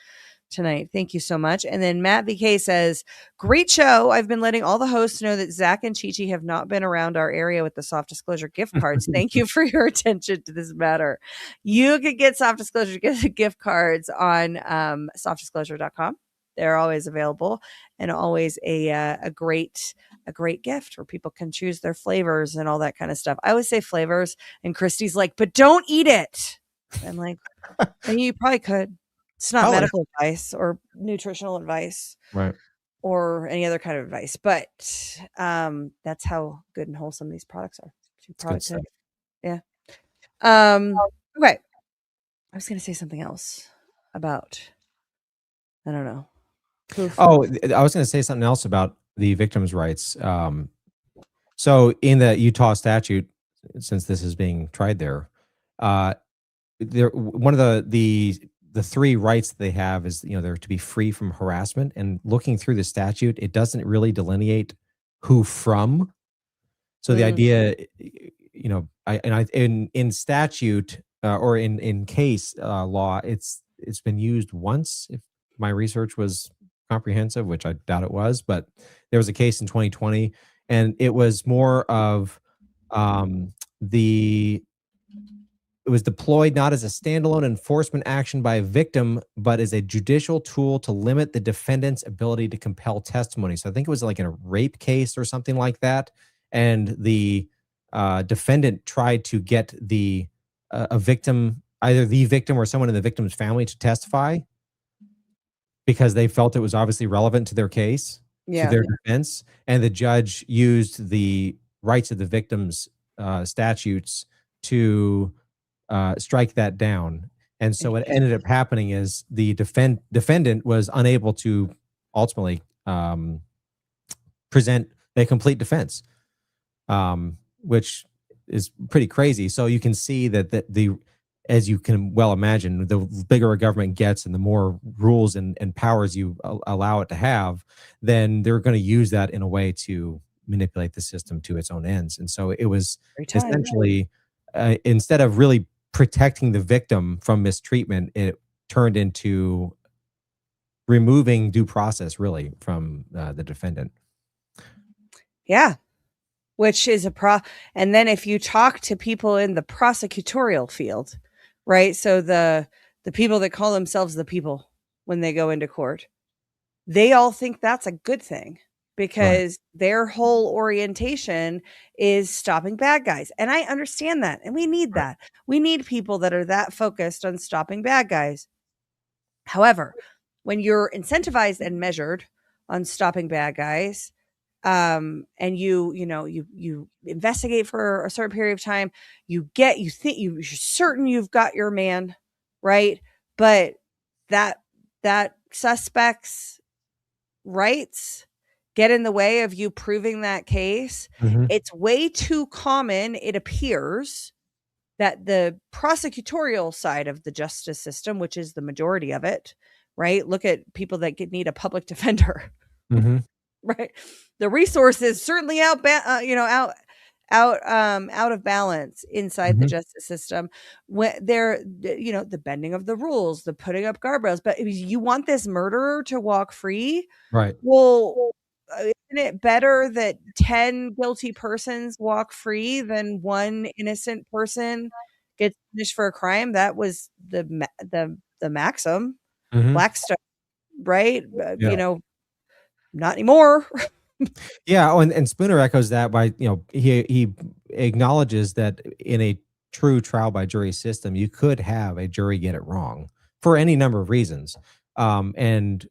tonight. Thank you so much. And then Matt VK says, great show. I've been letting all the hosts know that Zach and Chi Chi have not been around our area with the soft disclosure gift cards. Thank you for your attention to this matter. You can get soft disclosure gift cards on softdisclosure.com. They're always available and always a great gift where people can choose their flavors and all that kind of stuff. I always say flavors, and Christy's like, but don't eat it. I'm like, and you probably could. It's not medical advice or nutritional advice, right, or any other kind of advice, but that's how good and wholesome these products are. You probably could. Yeah. Okay. I was going to say something else about, I don't know. Poof. Oh, I was going to say something else about the victims' rights. So in the Utah statute, since this is being tried there, one of the three rights that they have is, they're to be free from harassment. And looking through the statute, it doesn't really delineate who from. So the idea, in statute or in case law, it's been used once. If my research was comprehensive, which I doubt it was, but there was a case in 2020, and it was more of it was deployed not as a standalone enforcement action by a victim, but as a judicial tool to limit the defendant's ability to compel testimony. So I think it was like in a rape case or something like that. And the defendant tried to get a victim, either the victim or someone in the victim's family, to testify because they felt it was obviously relevant to their case, to their defense. And the judge used the rights of the victim's statutes to strike that down. And so what ended up happening is the defendant was unable to ultimately present a complete defense, which is pretty crazy. So you can see that as you can well imagine, the bigger a government gets and the more rules and powers you allow it to have, then they're going to use that in a way to manipulate the system to its own ends. And so it was essentially, instead of really protecting the victim from mistreatment, it turned into removing due process really from the defendant. Yeah. Which is and then if you talk to people in the prosecutorial field, right? So the people that call themselves the people when they go into court, they all think that's a good thing because their whole orientation is stopping bad guys. And I understand that. And we need that. We need people that are that focused on stopping bad guys. However, when you're incentivized and measured on stopping bad guys, and you investigate for a certain period of time, you're certain you've got your man, right? But that suspect's rights get in the way of you proving that case. It's way too common, it appears, that the prosecutorial side of the justice system, which is the majority of it, right? Look at people that need a public defender. Right. The resources certainly out of balance inside the justice system. When they're, the bending of the rules, the putting up guardrails. But if you want this murderer to walk free, right? Well, isn't it better that 10 guilty persons walk free than one innocent person gets punished for a crime? That was the maxim. Blackstone, right? Not anymore. Yeah. Oh, and Spooner echoes that by, he acknowledges that in a true trial by jury system, you could have a jury get it wrong for any number of reasons. And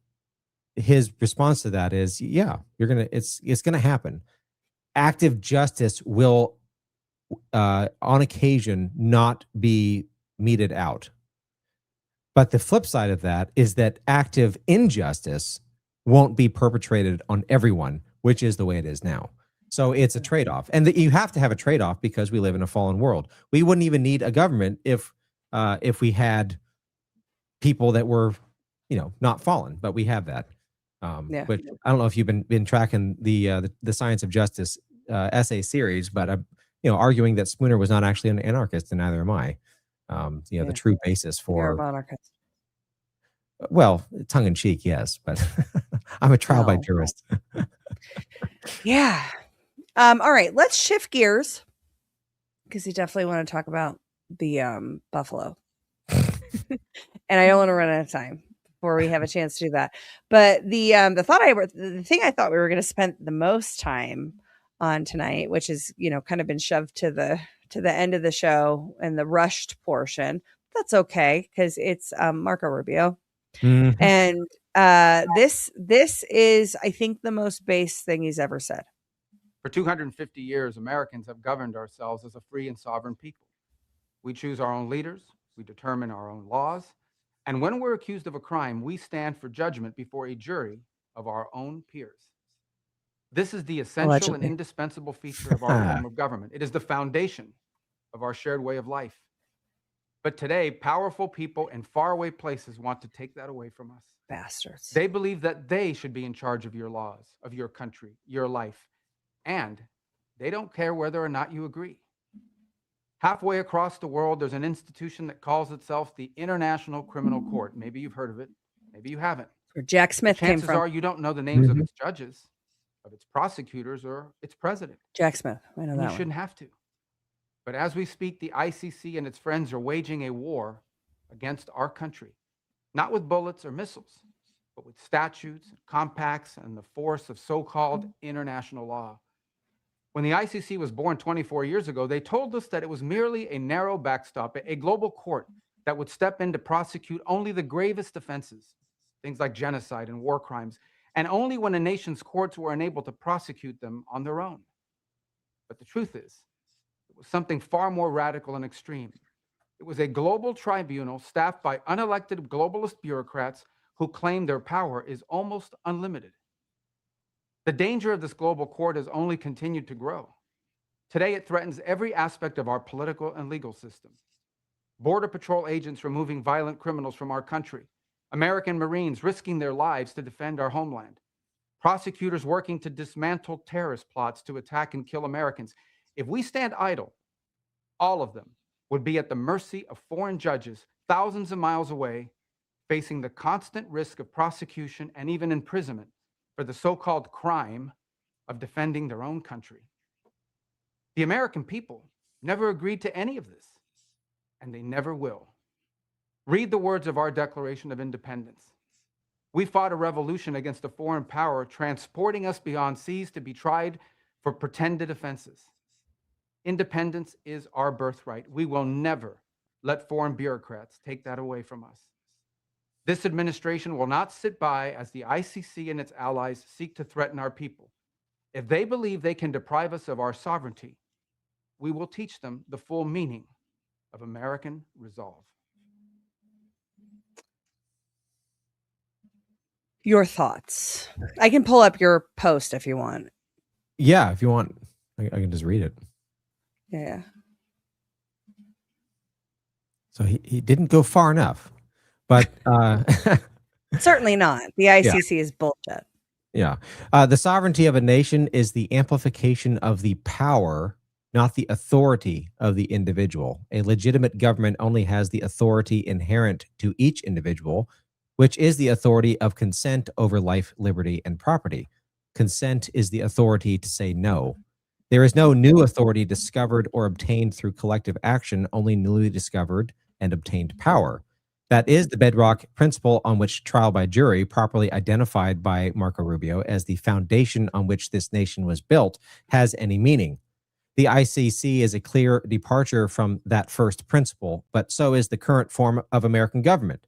his response to that is, it's going to happen. Active justice will, on occasion, not be meted out. But the flip side of that is that active injustice won't be perpetrated on everyone, which is the way it is now. So it's a trade-off, and you have to have a trade-off because we live in a fallen world. We wouldn't even need a government if we had people that were, not fallen, but we have that. But I don't know if you've been tracking the Science of Justice essay series, but I'm arguing that Spooner was not actually an anarchist, and neither am I. The true basis for monarchist. Well, tongue in cheek, yes, but I'm a trial by No. jurist. Yeah. All right, let's shift gears because you definitely want to talk about the buffalo. And I don't want to run out of time before we have a chance to do that. But the thing I thought we were going to spend the most time on tonight, which is, kind of been shoved to the end of the show and the rushed portion. That's okay because it's Marco Rubio. Mhm. And this is, I think, the most base thing he's ever said. For 250 years, Americans have governed ourselves as a free and sovereign people. We choose our own leaders, we determine our own laws, and when we're accused of a crime, we stand for judgment before a jury of our own peers. This is the essential and Allegedly. indispensable feature of our form of government. It is the foundation of our shared way of life. But today, powerful people in faraway places want to take that away from us. Bastards. They believe that they should be in charge of your laws, of your country, your life, and they don't care whether or not you agree. Halfway across the world, there's an institution that calls itself the International Criminal Court. Maybe you've heard of it. Maybe you haven't. Where Jack Smith came Chances from. are you don't know the names of its judges, of its prosecutors, or its president. Jack Smith. I know And that you one. shouldn't have to. But as we speak, the ICC and its friends are waging a war against our country, not with bullets or missiles, but with statutes, compacts, and the force of so-called international law. When the ICC was born 24 years ago, they told us that it was merely a narrow backstop, a global court that would step in to prosecute only the gravest offenses, things like genocide and war crimes, and only when a nation's courts were unable to prosecute them on their own. But the truth is, it was something far more radical and extreme. It was a global tribunal staffed by unelected globalist bureaucrats who claim their power is almost unlimited. The danger of this global court has only continued to grow. Today, it threatens every aspect of our political and legal system. Border Patrol agents removing violent criminals from our country, American Marines risking their lives to defend our homeland, prosecutors working to dismantle terrorist plots to attack and kill Americans. If we stand idle, all of them would be at the mercy of foreign judges thousands of miles away, facing the constant risk of prosecution and even imprisonment for the so-called crime of defending their own country. The American people never agreed to any of this, and they never will. Read the words of our Declaration of Independence. We fought a revolution against a foreign power, transporting us beyond seas to be tried for pretended offenses. Independence is our birthright. We will never let foreign bureaucrats take that away from us. This administration will not sit by as the ICC and its allies seek to threaten our people. If they believe they can deprive us of our sovereignty, we will teach them the full meaning of American resolve. Your thoughts. I can pull up your post if you want. Yeah, if you want, I can just read it. Yeah. So he didn't go far enough, but Certainly not. The ICC is bullshit. yeah. The sovereignty of a nation is the amplification of the power, not the authority of the individual. A legitimate government only has the authority inherent to each individual, which is the authority of consent over life, liberty, and property. Consent is the authority to say no. There is no new authority discovered or obtained through collective action, only newly discovered and obtained power. That is the bedrock principle on which trial by jury, properly identified by Marco Rubio as the foundation on which this nation was built, has any meaning. The ICC is a clear departure from that first principle, but so is the current form of American government.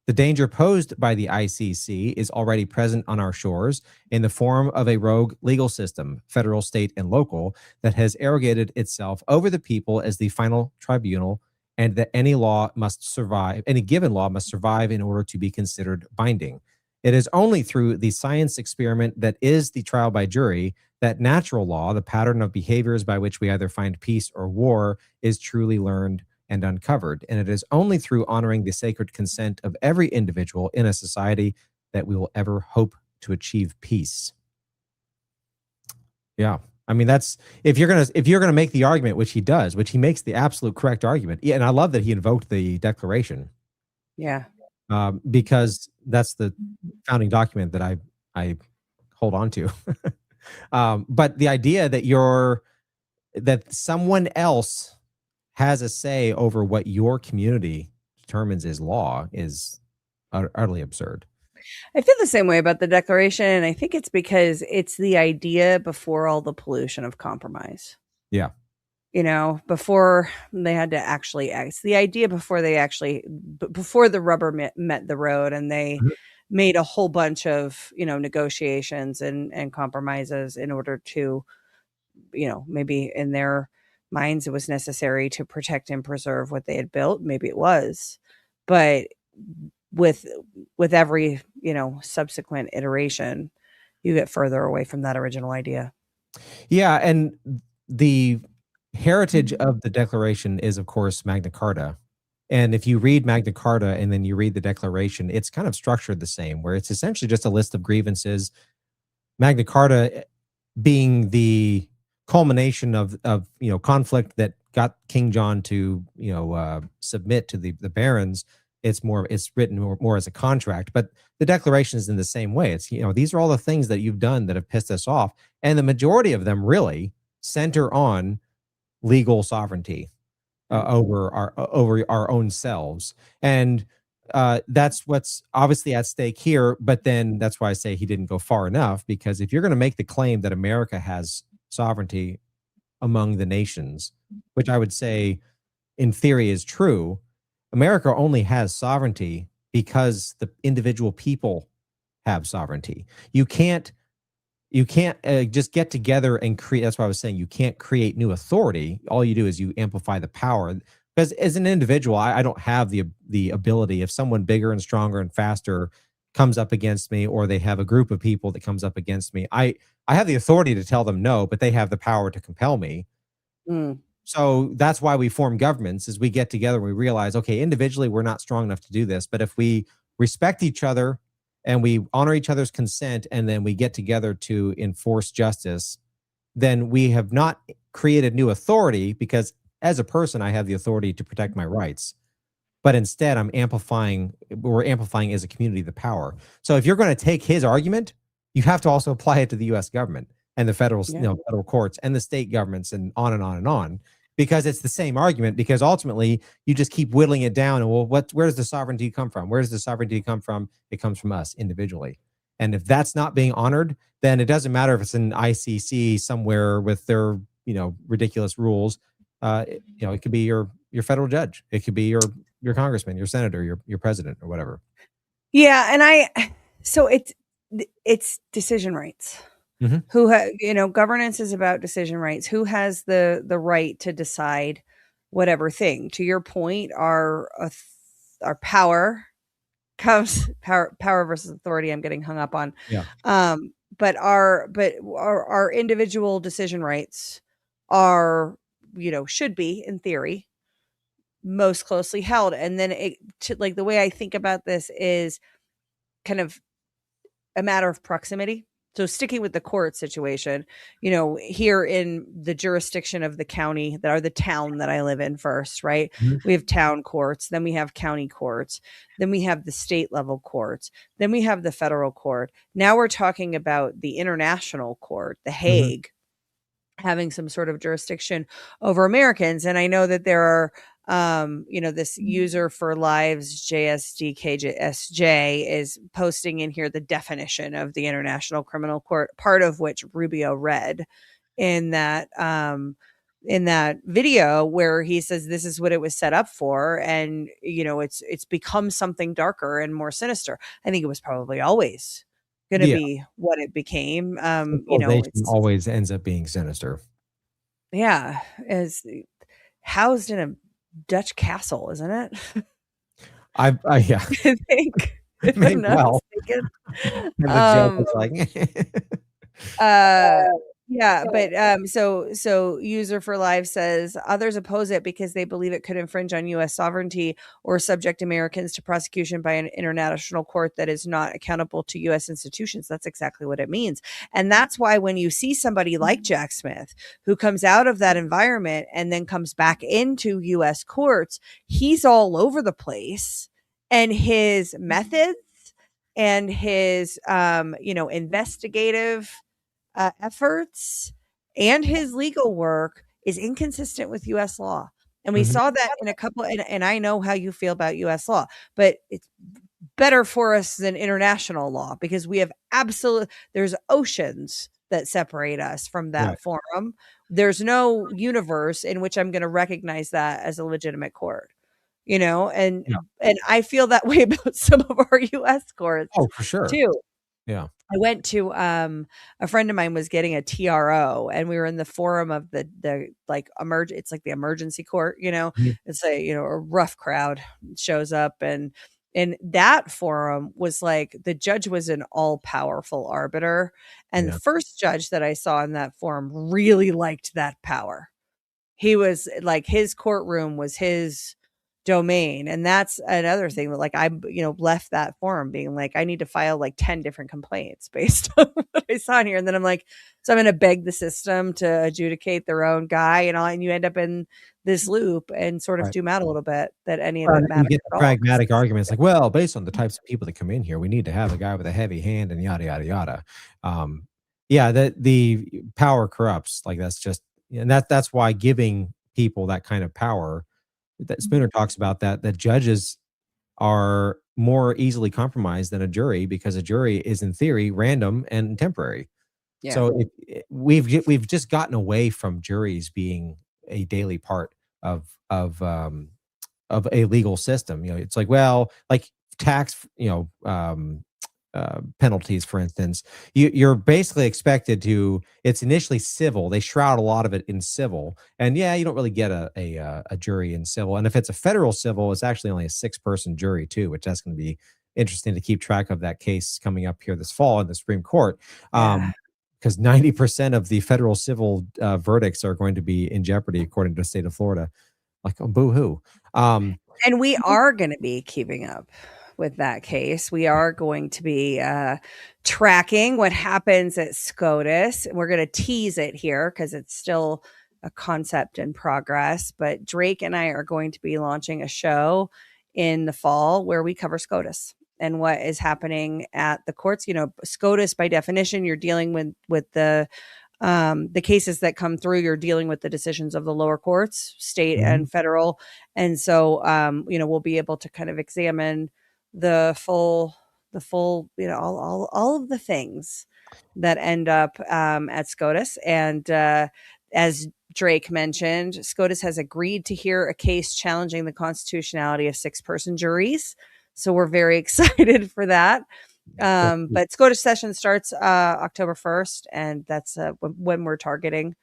The danger posed by the ICC is already present on our shores in the form of a rogue legal system, federal, state, and local, that has arrogated itself over the people as the final tribunal, and that any law must survive, any given law must survive in order to be considered binding. It is only through the science experiment that is the trial by jury that natural law, the pattern of behaviors by which we either find peace or war, is truly learned and uncovered. And it is only through honoring the sacred consent of every individual in a society that we will ever hope to achieve peace. Yeah. I mean, that's if you're gonna make the argument, which he does, which he makes the absolute correct argument. Yeah, and I love that he invoked the Declaration. Yeah. because that's the founding document that I hold on to. But the idea that someone else has a say over what your community determines is law is utterly absurd. I feel the same way about the Declaration, and I think it's because it's the idea before all the pollution of compromise. Yeah. Before they had to actually act. It's the idea before they actually, before the rubber met the road, and they made a whole bunch of, negotiations and compromises in order to, maybe in their minds it was necessary to protect and preserve what they had built. Maybe it was, but with every, subsequent iteration, you get further away from that original idea. Yeah, and the heritage of the Declaration is, of course, Magna Carta. And if you read Magna Carta and then you read the Declaration, it's kind of structured the same, where it's essentially just a list of grievances. Magna Carta being the culmination of conflict that got King John to submit to the barons. It's written more as a contract, but the Declaration is in the same way. It's these are all the things that you've done that have pissed us off, and the majority of them really center on legal sovereignty over our own selves, and that's what's obviously at stake here. But then that's why I say he didn't go far enough, because if you're going to make the claim that America has sovereignty among the nations, which I would say in theory is true, America only has sovereignty because the individual people have sovereignty. You can't just get together and create. That's why I was saying you can't create new authority. All you do is you amplify the power. Because as an individual, I don't have the ability. If someone bigger and stronger and faster comes up against me, or they have a group of people that comes up against me, I have the authority to tell them no, but they have the power to compel me. So that's why we form governments, is we get together and we realize, okay, individually we're not strong enough to do this, but if we respect each other and we honor each other's consent, and then we get together to enforce justice, then we have not created new authority, because as a person, I have the authority to protect my rights. But instead, we're amplifying as a community the power. So if you're going to take his argument, you have to also apply it to the U.S. government and the federal courts and the state governments, and on and on and on, because it's the same argument. Because ultimately, you just keep whittling it down. And where does the sovereignty come from? Where does the sovereignty come from? It comes from us individually. And if that's not being honored, then it doesn't matter if it's an ICC somewhere with their ridiculous rules. It could be your federal judge. It could be your congressman, your senator, your president, or whatever. Yeah, and so it's decision rights. Governance is about decision rights. Who has the right to decide whatever thing? To your point, our power comes power versus authority. I'm getting hung up on. Yeah. But our individual decision rights are, should be, in theory, most closely held. And then the way I think about this is kind of a matter of proximity. So sticking with the court situation, here in the jurisdiction of the county, that are the town that I live in first, right? We have town courts, then we have county courts, then we have the state level courts, then we have the federal court. Now we're talking about the international court, the Hague, having some sort of jurisdiction over Americans. And I know that there are, this user for lives, JSDKSJ, is posting in here the definition of the International Criminal Court, part of which Rubio read in that video, where he says this is what it was set up for. And, it's become something darker and more sinister. I think it was probably always going to be what it became. It always ends up being sinister. Yeah. Is housed in a Dutch castle, isn't it? I think. If I'm not mistaken. And the joke is like, yeah, but so user for live says others oppose it because they believe it could infringe on U.S. sovereignty or subject Americans to prosecution by an international court that is not accountable to U.S. institutions. That's exactly what it means. And that's why when you see somebody like Jack Smith, who comes out of that environment and then comes back into U.S. courts, he's all over the place and his methods and his investigative efforts and his legal work is inconsistent with US law. And we saw that in a couple, and I know how you feel about US law, but it's better for us than international law because we have there's oceans that separate us from that Right. forum. There's no universe in which I'm going to recognize that as a legitimate court, and Yeah. and I feel that way about some of our US courts Oh, for sure. too. Yeah. I went to a friend of mine was getting a TRO, and we were in the forum of the like it's like the emergency court, Mhm. it's a rough crowd shows up, and that forum was like the judge was an all-powerful arbiter, and the Yeah. first judge that I saw in that forum really liked that power. He was like, his courtroom was his domain. And that's another thing that, like, I, left that forum being like, I need to file like 10 different complaints based on what I saw in here. And then I'm like, so I'm going to beg the system to adjudicate their own guy and you end up in this loop and sort of Right. doom out a little bit that any of Well, it and you matters get at the all. pragmatic arguments like, well, based on the types of people that come in here, we need to have a guy with a heavy hand and yada yada yada. Yeah, the power corrupts. Like that's just, and that's why giving people that kind of power, that Spooner talks about that judges are more easily compromised than a jury because a jury is in theory random and temporary. Yeah. So we've just gotten away from juries being a daily part of a legal system. It's like, well, like tax, penalties, for instance, you're basically expected to. It's initially civil. They shroud a lot of it in civil, and yeah, you don't really get a jury in civil. And if it's a federal civil, it's actually only a 6-person jury too, which that's going to be interesting to keep track of that case coming up here this fall in the Supreme Court. Yeah. Because 90% of the federal civil verdicts are going to be in jeopardy, according to the state of Florida. Like, oh, boo-hoo. And we are going to be keeping up with that case. We are going to be tracking what happens at SCOTUS. We're going to tease it here because it's still a concept in progress. But Drake and I are going to be launching a show in the fall where we cover SCOTUS and what is happening at the courts. SCOTUS, by definition, you're dealing with the cases that come through. You're dealing with the decisions of the lower courts, state and federal. And so, we'll be able to kind of examine the full, all of the things that end up at SCOTUS. And as Drake mentioned, SCOTUS has agreed to hear a case challenging the constitutionality of 6-person juries. So we're very excited for that. But SCOTUS session starts October 1st, and that's when we're targeting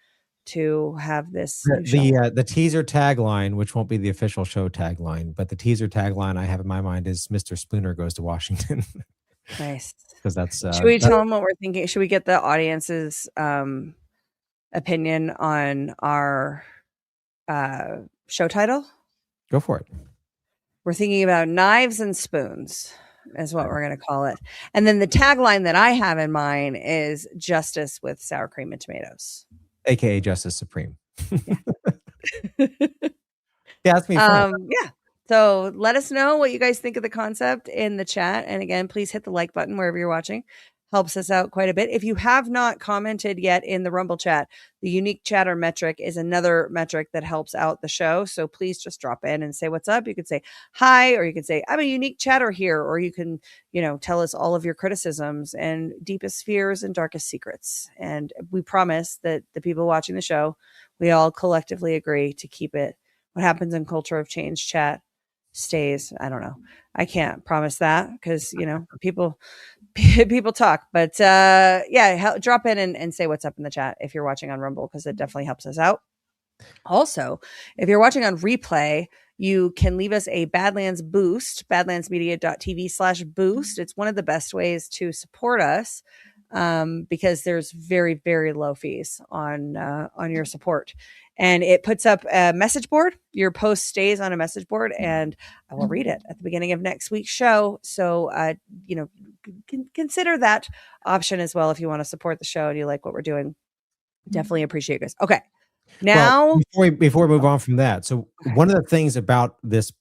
to have this new show. The teaser tagline, which won't be the official show tagline, but the teaser tagline I have in my mind is Mr. Spooner goes to Washington. Nice. Because that's should we tell them what we're thinking? Should we get the audience's opinion on our show title? Go for it. We're thinking about knives and spoons is what we're going to call it. And then the tagline that I have in mind is justice with sour cream and tomatoes. AKA Justice Supreme. Yeah. Yeah, that's me fun. Yeah. So let us know what you guys think of the concept in the chat. And again, please hit the like button wherever you're watching. Helps us out quite a bit. If you have not commented yet in the Rumble chat, the unique chatter metric is another metric that helps out the show. So please just drop in and say what's up. You could say hi, or you could say I'm a unique chatter here, or you can, tell us all of your criticisms and deepest fears and darkest secrets. And we promise that the people watching the show, we all collectively agree to keep it. What happens in Culture of Change chat stays. I don't know. I can't promise that because, people talk, but drop in and say what's up in the chat if you're watching on Rumble, because it definitely helps us out. Also, if you're watching on replay, you can leave us a Badlands boost, badlandsmedia.tv/boost. It's one of the best ways to support us because there's very, very low fees on your support. And it puts up a message board. Your post stays on a message board, and I will read it at the beginning of next week's show. So, consider that option as well if you want to support the show and you like what we're doing. Definitely appreciate you guys. Okay. Now, before we move on from that, so one of the things about this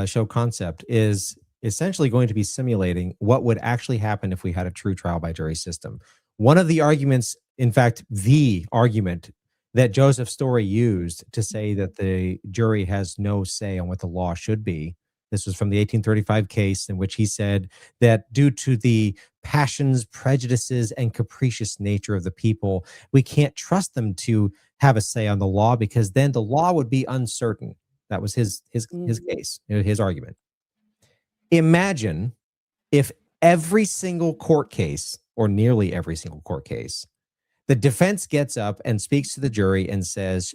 show concept is essentially going to be simulating what would actually happen if we had a true trial by jury system. One of the arguments, in fact, the argument that Joseph Story used to say that the jury has no say on what the law should be. This was from the 1835 case in which he said that due to the passions, prejudices, and capricious nature of the people, we can't trust them to have a say on the law because then the law would be uncertain. That was his case, his argument. Imagine if every single court case, or nearly every single court case, the defense gets up and speaks to the jury and says,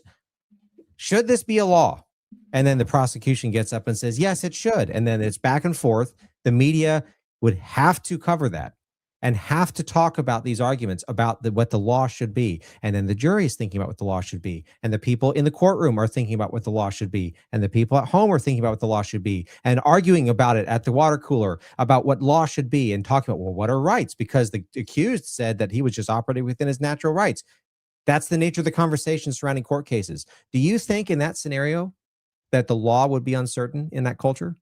should this be a law? And then the prosecution gets up and says, yes, it should. And then it's back and forth. The media would have to cover that and have to talk about these arguments about what the law should be. And then the jury is thinking about what the law should be. And the people in the courtroom are thinking about what the law should be. And the people at home are thinking about what the law should be and arguing about it at the water cooler about what law should be and talking about, well, what are rights? Because the accused said that he was just operating within his natural rights. That's the nature of the conversation surrounding court cases. Do you think in that scenario that the law would be uncertain in that culture?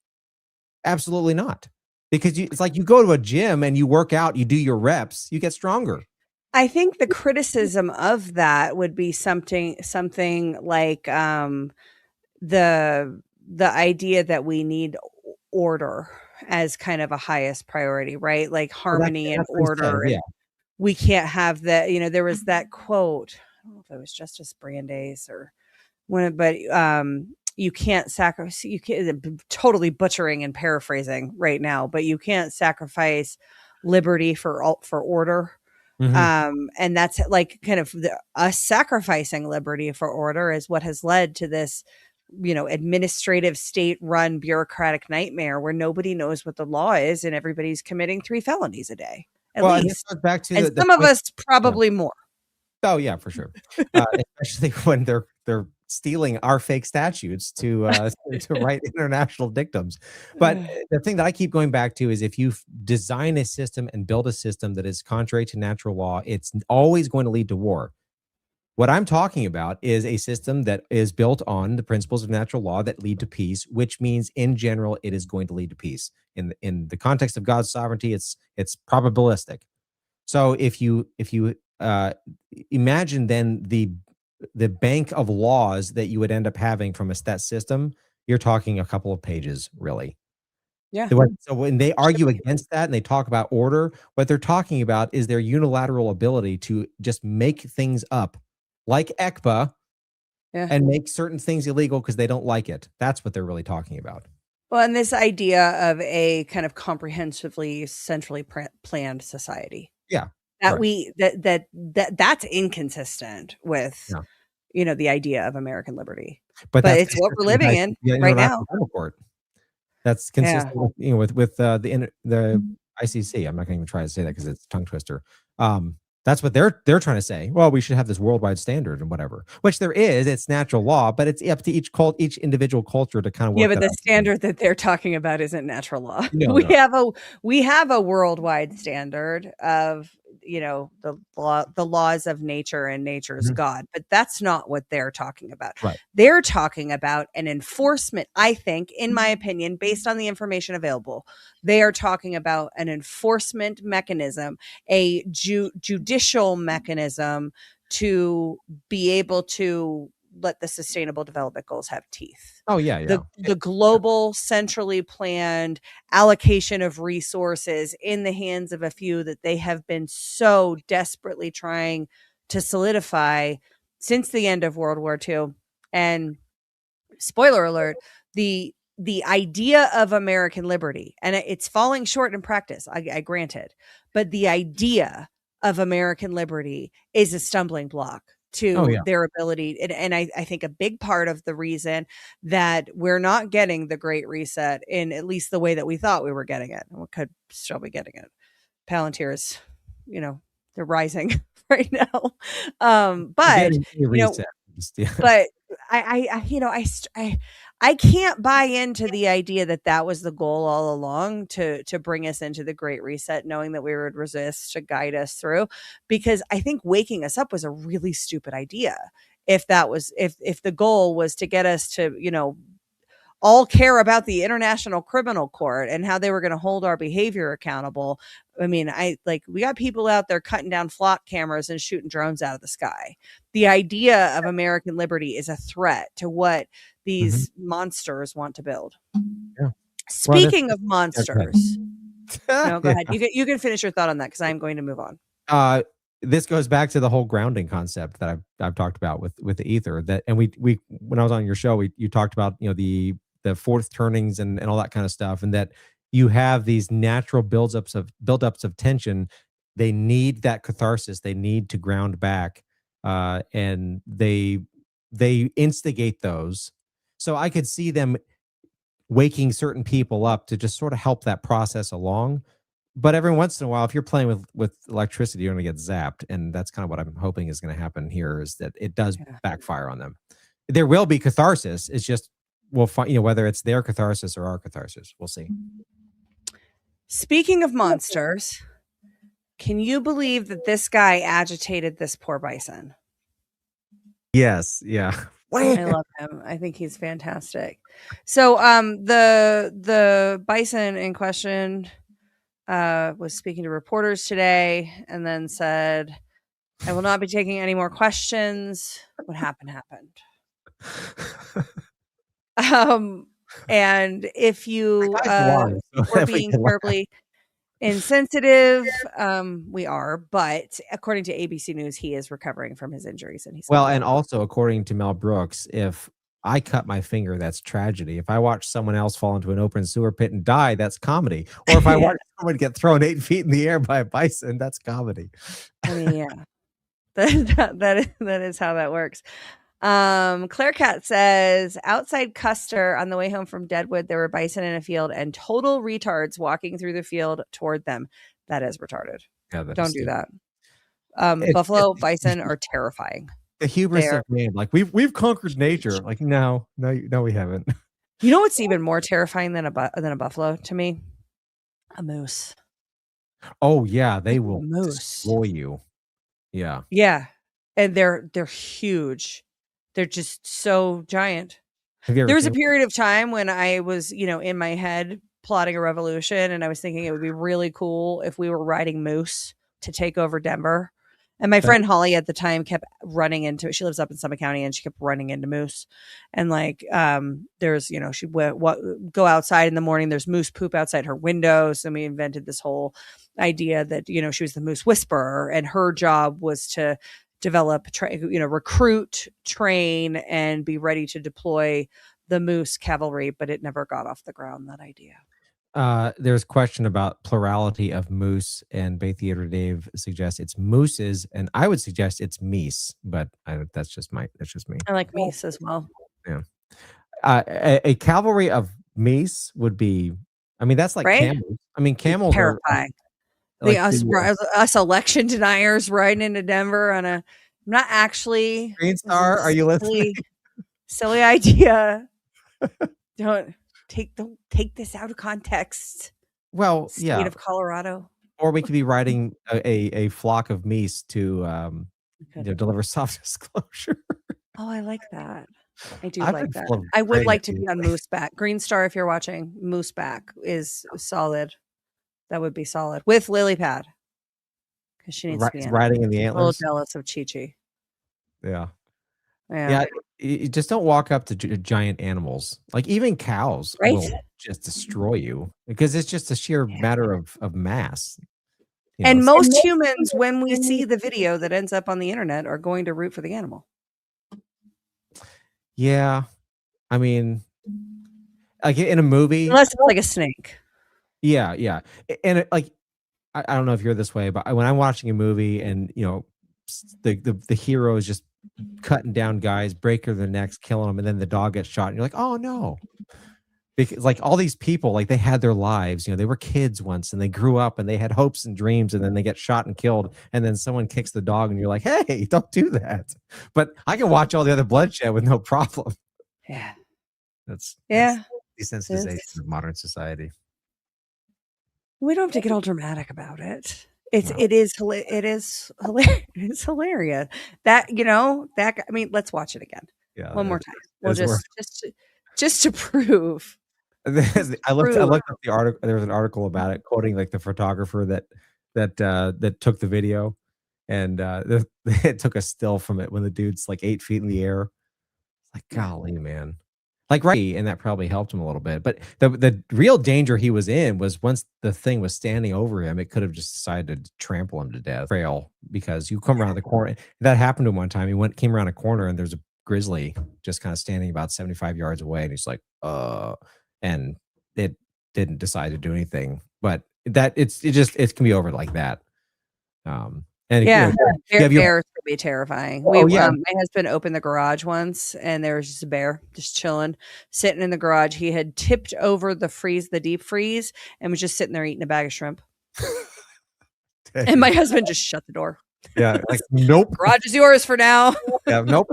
Absolutely not. Because it's like you go to a gym and you work out, you do your reps, you get stronger. I think the criticism of that would be something like the idea that we need order as kind of a highest priority, right? Like harmony and order. Yeah. And we can't have that. You know, there was that quote. I don't know if it was Justice Brandeis or one, but you can't sacrifice. You can't. Totally butchering and paraphrasing right now, but you can't sacrifice liberty for order. And that's like kind of us sacrificing liberty for order is what has led to this, you know, administrative state-run bureaucratic nightmare where nobody knows what the law is and everybody's committing 3 felonies a day at least. This goes back to and some of us probably more. Oh yeah, for sure. Especially when they're stealing our fake statutes to write international dictums. But the thing that I keep going back to is if you design a system and build a system that is contrary to natural law, it's always going to lead to war. What I'm talking about is a system that is built on the principles of natural law that lead to peace, which means in general it is going to lead to peace. In the context of God's sovereignty, it's probabilistic. So if you imagine then the bank of laws that you would end up having from that system, you're talking a couple of pages, really. Yeah. So when they argue against that and they talk about order, what they're talking about is their unilateral ability to just make things up, like ECPA, and make certain things illegal because they don't like it. That's what they're really talking about. Well, and this idea of a kind of comprehensively centrally planned society. Yeah. That's inconsistent with, you know, the idea of American liberty. But that's it's what we're living in right now. Court. That's consistent with, you know, with the ICC. I'm not going to even try to say that because it's a tongue twister. That's what they're trying to say. Well, we should have this worldwide standard and whatever, which there is. It's natural law, but it's up to each individual culture to kind of work. Yeah, but the out. standard that they're talking about isn't natural law. No, we have a worldwide standard of, you know, the laws of nature and nature's God, but that's not what they're talking about. Right. They're talking about an enforcement, I think, in my opinion, based on the information available, they are talking about an enforcement mechanism, a judicial mechanism to be able to let the sustainable development goals have teeth. Oh yeah. The global centrally planned allocation of resources in the hands of a few that they have been so desperately trying to solidify since the end of World War II. And spoiler alert, the idea of American liberty, and it's falling short in practice, I granted, but the idea of American liberty is a stumbling block to their ability. And I think a big part of the reason that we're not getting the Great Reset in at least the way that we thought we were getting it, and we could still be getting it. Palantir is, you know, they're rising right now. But you know, but I can't buy into the idea that was the goal all along to bring us into the Great Reset, knowing that we would resist to guide us through, because I think waking us up was a really stupid idea. If the goal was to get us to, you know, all care about the International Criminal Court and how they were going to hold our behavior accountable. I mean, we got people out there cutting down flock cameras and shooting drones out of the sky. The idea of American liberty is a threat to what these monsters want to build. Yeah. Speaking of monsters, no, go Yeah. ahead. You can finish your thought on that because I'm going to move on. This goes back to the whole grounding concept that I've talked about with the ether. That, and we when I was on your show, you talked about, you know, the fourth turnings and all that kind of stuff, and that you have these natural buildups of tension. They need that catharsis. They need to ground back, and they instigate those. So I could see them waking certain people up to just sort of help that process along. But every once in a while, if you're playing with electricity, you're going to get zapped, and that's kind of what I'm hoping is going to happen here. Is that it does backfire on them. There will be catharsis. It's just we'll find, you know, whether it's their catharsis or our catharsis. We'll see. Speaking of monsters, can you believe that this guy agitated this poor bison? Yes. Yeah. I love him. I think he's fantastic. So the bison in question was speaking to reporters today and then said, "I will not be taking any more questions. What happened. And if you were being terribly insensitive, we are, but according to ABC News, he is recovering from his injuries, and he's well, and also according to Mel Brooks, if I cut my finger, that's tragedy. If I watch someone else fall into an open sewer pit and die, that's comedy. Or if I watch someone get thrown 8 feet in the air by a bison, that's comedy. I mean, yeah, that is how that works. Claire Cat says, outside Custer on the way home from Deadwood, there were bison in a field and total retards walking through the field toward them. That is retarded. Yeah, don't do that. Buffalo bison are terrifying. The hubris of man, like we've conquered nature. Like no, we haven't. You know what's even more terrifying than a buffalo to me? A moose. Oh yeah, they will destroy you. Yeah. Yeah, and they're huge. They're just so giant. There was a period of time when I was, in my head plotting a revolution, and I was thinking it would be really cool if we were riding moose to take over Denver. And my friend Holly at the time kept running into it. She lives up in Summit County, and she kept running into moose. And there's, she go outside in the morning. There's moose poop outside her windows. And we invented this whole idea that, she was the moose whisperer, and her job was to develop, recruit, train, and be ready to deploy the moose cavalry. But it never got off the ground, that idea. There's a question about plurality of moose, and Bay Theater Dave suggests it's mooses, and I would suggest it's meese, but that's just me. I like meese as well. Yeah. A cavalry of meese would be, that's like camels. Camels terrifying. Us election deniers riding into Denver on I'm not actually Green Star. Are you listening? Silly idea. Don't take this out of context. Well, State of Colorado. Or we could be riding a flock of meese to deliver soft disclosure. Oh, I like that. I do like that. I would like to be on Mooseback. Green Star, if you're watching, Mooseback is solid. That would be solid with Lily Pad, because she needs to be riding in the antlers. A little jealous of Chi-Chi. Yeah. You just don't walk up to giant animals. Like even cows will just destroy you, because it's just a sheer matter of mass. And most humans, when we see the video that ends up on the internet, are going to root for the animal. Yeah. Like in a movie. Unless it's like a snake. Yeah. And I don't know if you're this way, but when I'm watching a movie and, the hero is just cutting down guys, breaking their necks, killing them, and then the dog gets shot, and you're like, oh no. Because all these people, they had their lives, they were kids once, and they grew up and they had hopes and dreams, and then they get shot and killed, and then someone kicks the dog, and you're like, hey, don't do that. But I can watch all the other bloodshed with no problem. Yeah. That's desensitization of modern society. We don't have to get all dramatic about it. It is hilarious. It's hilarious. Let's watch it again. Yeah. One more time. We'll just just to prove. I looked up the article. There was an article about it, quoting like the photographer that took the video, and it took a still from it when the dude's like 8 feet in the air. Like, golly, man. Like, right, and that probably helped him a little bit. But the real danger he was in was once the thing was standing over him, it could have just decided to trample him to death. Trail, because you come around the corner. That happened to him one time. He came around a corner, and there's a grizzly just kind of standing about 75 yards away, and he's like, and it didn't decide to do anything. But that it can be over like that. And Yeah, you know, bears could be terrifying. Oh, yeah. My husband opened the garage once, and there was just a bear just chilling, sitting in the garage. He had tipped over the deep freeze, and was just sitting there eating a bag of shrimp. And my husband just shut the door. Yeah, like, nope. Garage is yours for now. Yeah, nope.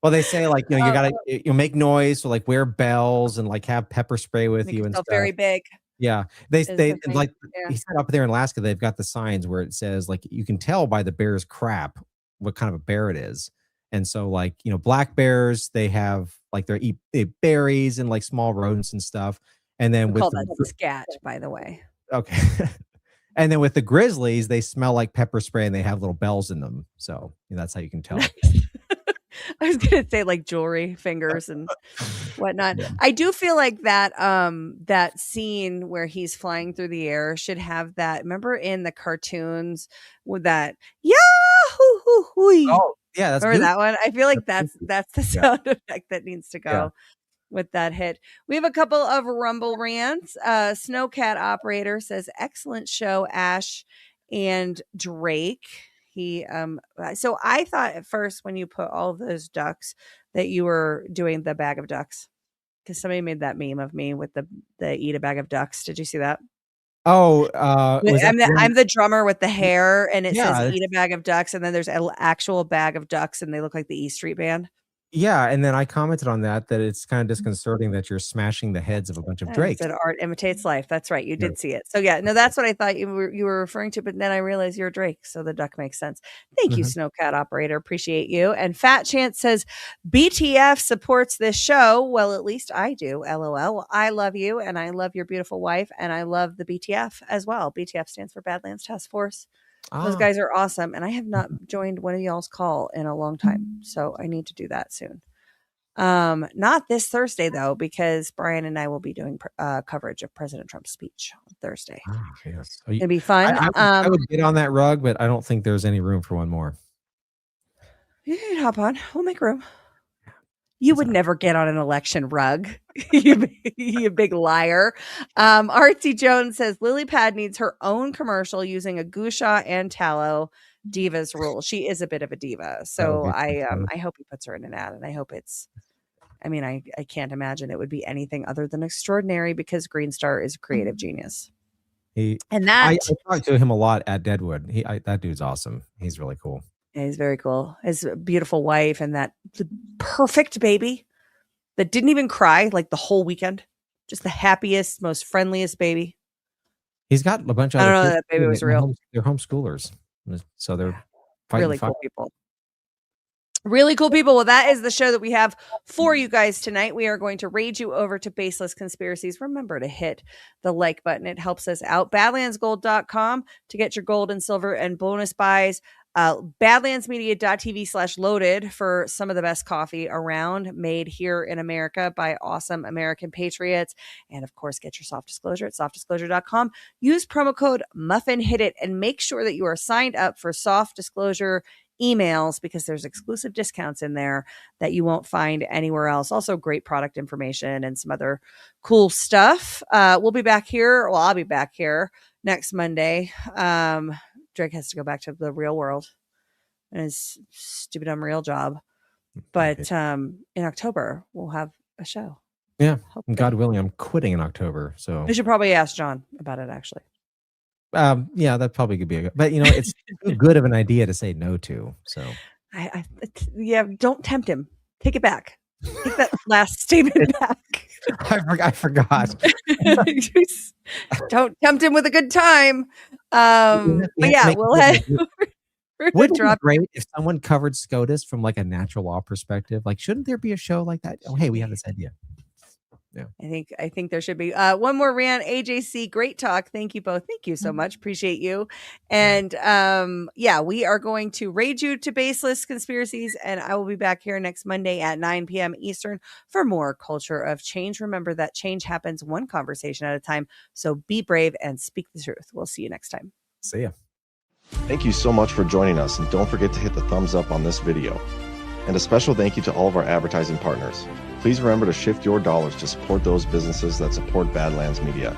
Well, they say, like, you know, you gotta make noise, so like wear bells and like have pepper spray with Make you and yourself stuff. very big. Yeah, is they the thing. like Yeah. he said up there in Alaska, they've got the signs where it says like you can tell by the bear's crap what kind of a bear it is. And so, like, you know, black bears, they have like they eat berries and like small rodents and stuff. And then We with call that scat, by the way. okay, and then with the grizzlies, they smell like pepper spray and they have little bells in them. So you know, that's how you can tell. I was gonna say like jewelry, fingers, and whatnot. Yeah. I do feel like that scene where he's flying through the air should have that. Remember in the cartoons with that yahoo hoo hoo. Oh, yeah, that's remember good. that one. I feel like that's the Yeah. sound effect that needs to go. Yeah. With that hit. We have a couple of Rumble rants. Snowcat Operator says, excellent show, Ashe and Drake. He so I thought at first when you put all of those ducks that you were doing the bag of ducks, because somebody made that meme of me with the eat a bag of ducks. Did you see that? Oh, I'm the drummer with the hair, and it Yeah, says it's- eat a bag of ducks, and then there's an actual bag of ducks, and they look like the E Street Band. Yeah, and then I commented on that it's kind of disconcerting that you're smashing the heads of a bunch of drakes. That art imitates life. That's right. You Yeah. did see it. So yeah, no, that's what I thought you were referring to. But then I realized you're a Drake, so the duck makes sense. Thank you, Snowcat Operator. Appreciate you. And Fat Chance says BTF supports this show. Well, at least I do. LOL. Well, I love you, and I love your beautiful wife, and I love the BTF as well. BTF stands for Badlands Task Force. Those guys are awesome, and I have not joined one of y'all's call in a long time, so I need to do that soon. Not this Thursday though, because Brian and I will be doing coverage of President Trump's speech on Thursday. Yes. It'd be fun. I would get on that rug, but I don't think there's any room for one more. You can hop on. We'll make room. You would never get on an election rug. you big liar. Artsy Jones says Lily Pad needs her own commercial using a Gusha and tallow. Diva's rule. She is a bit of a diva. So I hope he puts her in an ad, and I hope it's I can't imagine it would be anything other than extraordinary, because Green Star is a creative genius. I talked to him a lot at Deadwood. That dude's awesome. He's really cool. Yeah, he's very cool. His beautiful wife and the perfect baby that didn't even cry like the whole weekend. Just the happiest, most friendliest baby. He's got a bunch of I don't other know kids that baby too. was real. They're homeschoolers. So they're fighting Really cool people. Really cool people. Well, that is the show that we have for you guys tonight. We are going to raid you over to Baseless Conspiracies. Remember to hit the like button. It helps us out. Badlandsgold.com to get your gold and silver and bonus buys. Badlandsmedia.tv/loaded for some of the best coffee around, made here in America by awesome American patriots. And of course, get your soft disclosure at softdisclosure.com. Use promo code MuffinHitIt and make sure that you are signed up for soft disclosure emails, because there's exclusive discounts in there that you won't find anywhere else. Also great product information and some other cool stuff. We'll be back here. Well, I'll be back here next Monday. Drake has to go back to the real world and his stupid unreal job. But in October, we'll have a show. Yeah. God willing, I'm quitting in October. So We should probably ask John about it, actually. Yeah, that probably could be a good, but it's too good of an idea to say no to. So don't tempt him. Take it back. Take that last statement back. I forgot. Don't tempt him with a good time. But yeah, we'll head over Wouldn't it be drop. great if someone covered SCOTUS from like a natural law perspective? Like, shouldn't there be a show like that? Oh, hey, we have this idea. Yeah. I think there should be one more rant. AJC, great talk. Thank you both. Thank you so much. Appreciate you. And yeah, we are going to raid you to baseless conspiracies, and I will be back here next Monday at 9 p.m. Eastern for more Culture of Change. Remember that change happens one conversation at a time. So be brave and speak the truth. We'll see you next time. See ya. Thank you so much for joining us, and don't forget to hit the thumbs up on this video. And a special thank you to all of our advertising partners. Please remember to shift your dollars to support those businesses that support Badlands Media.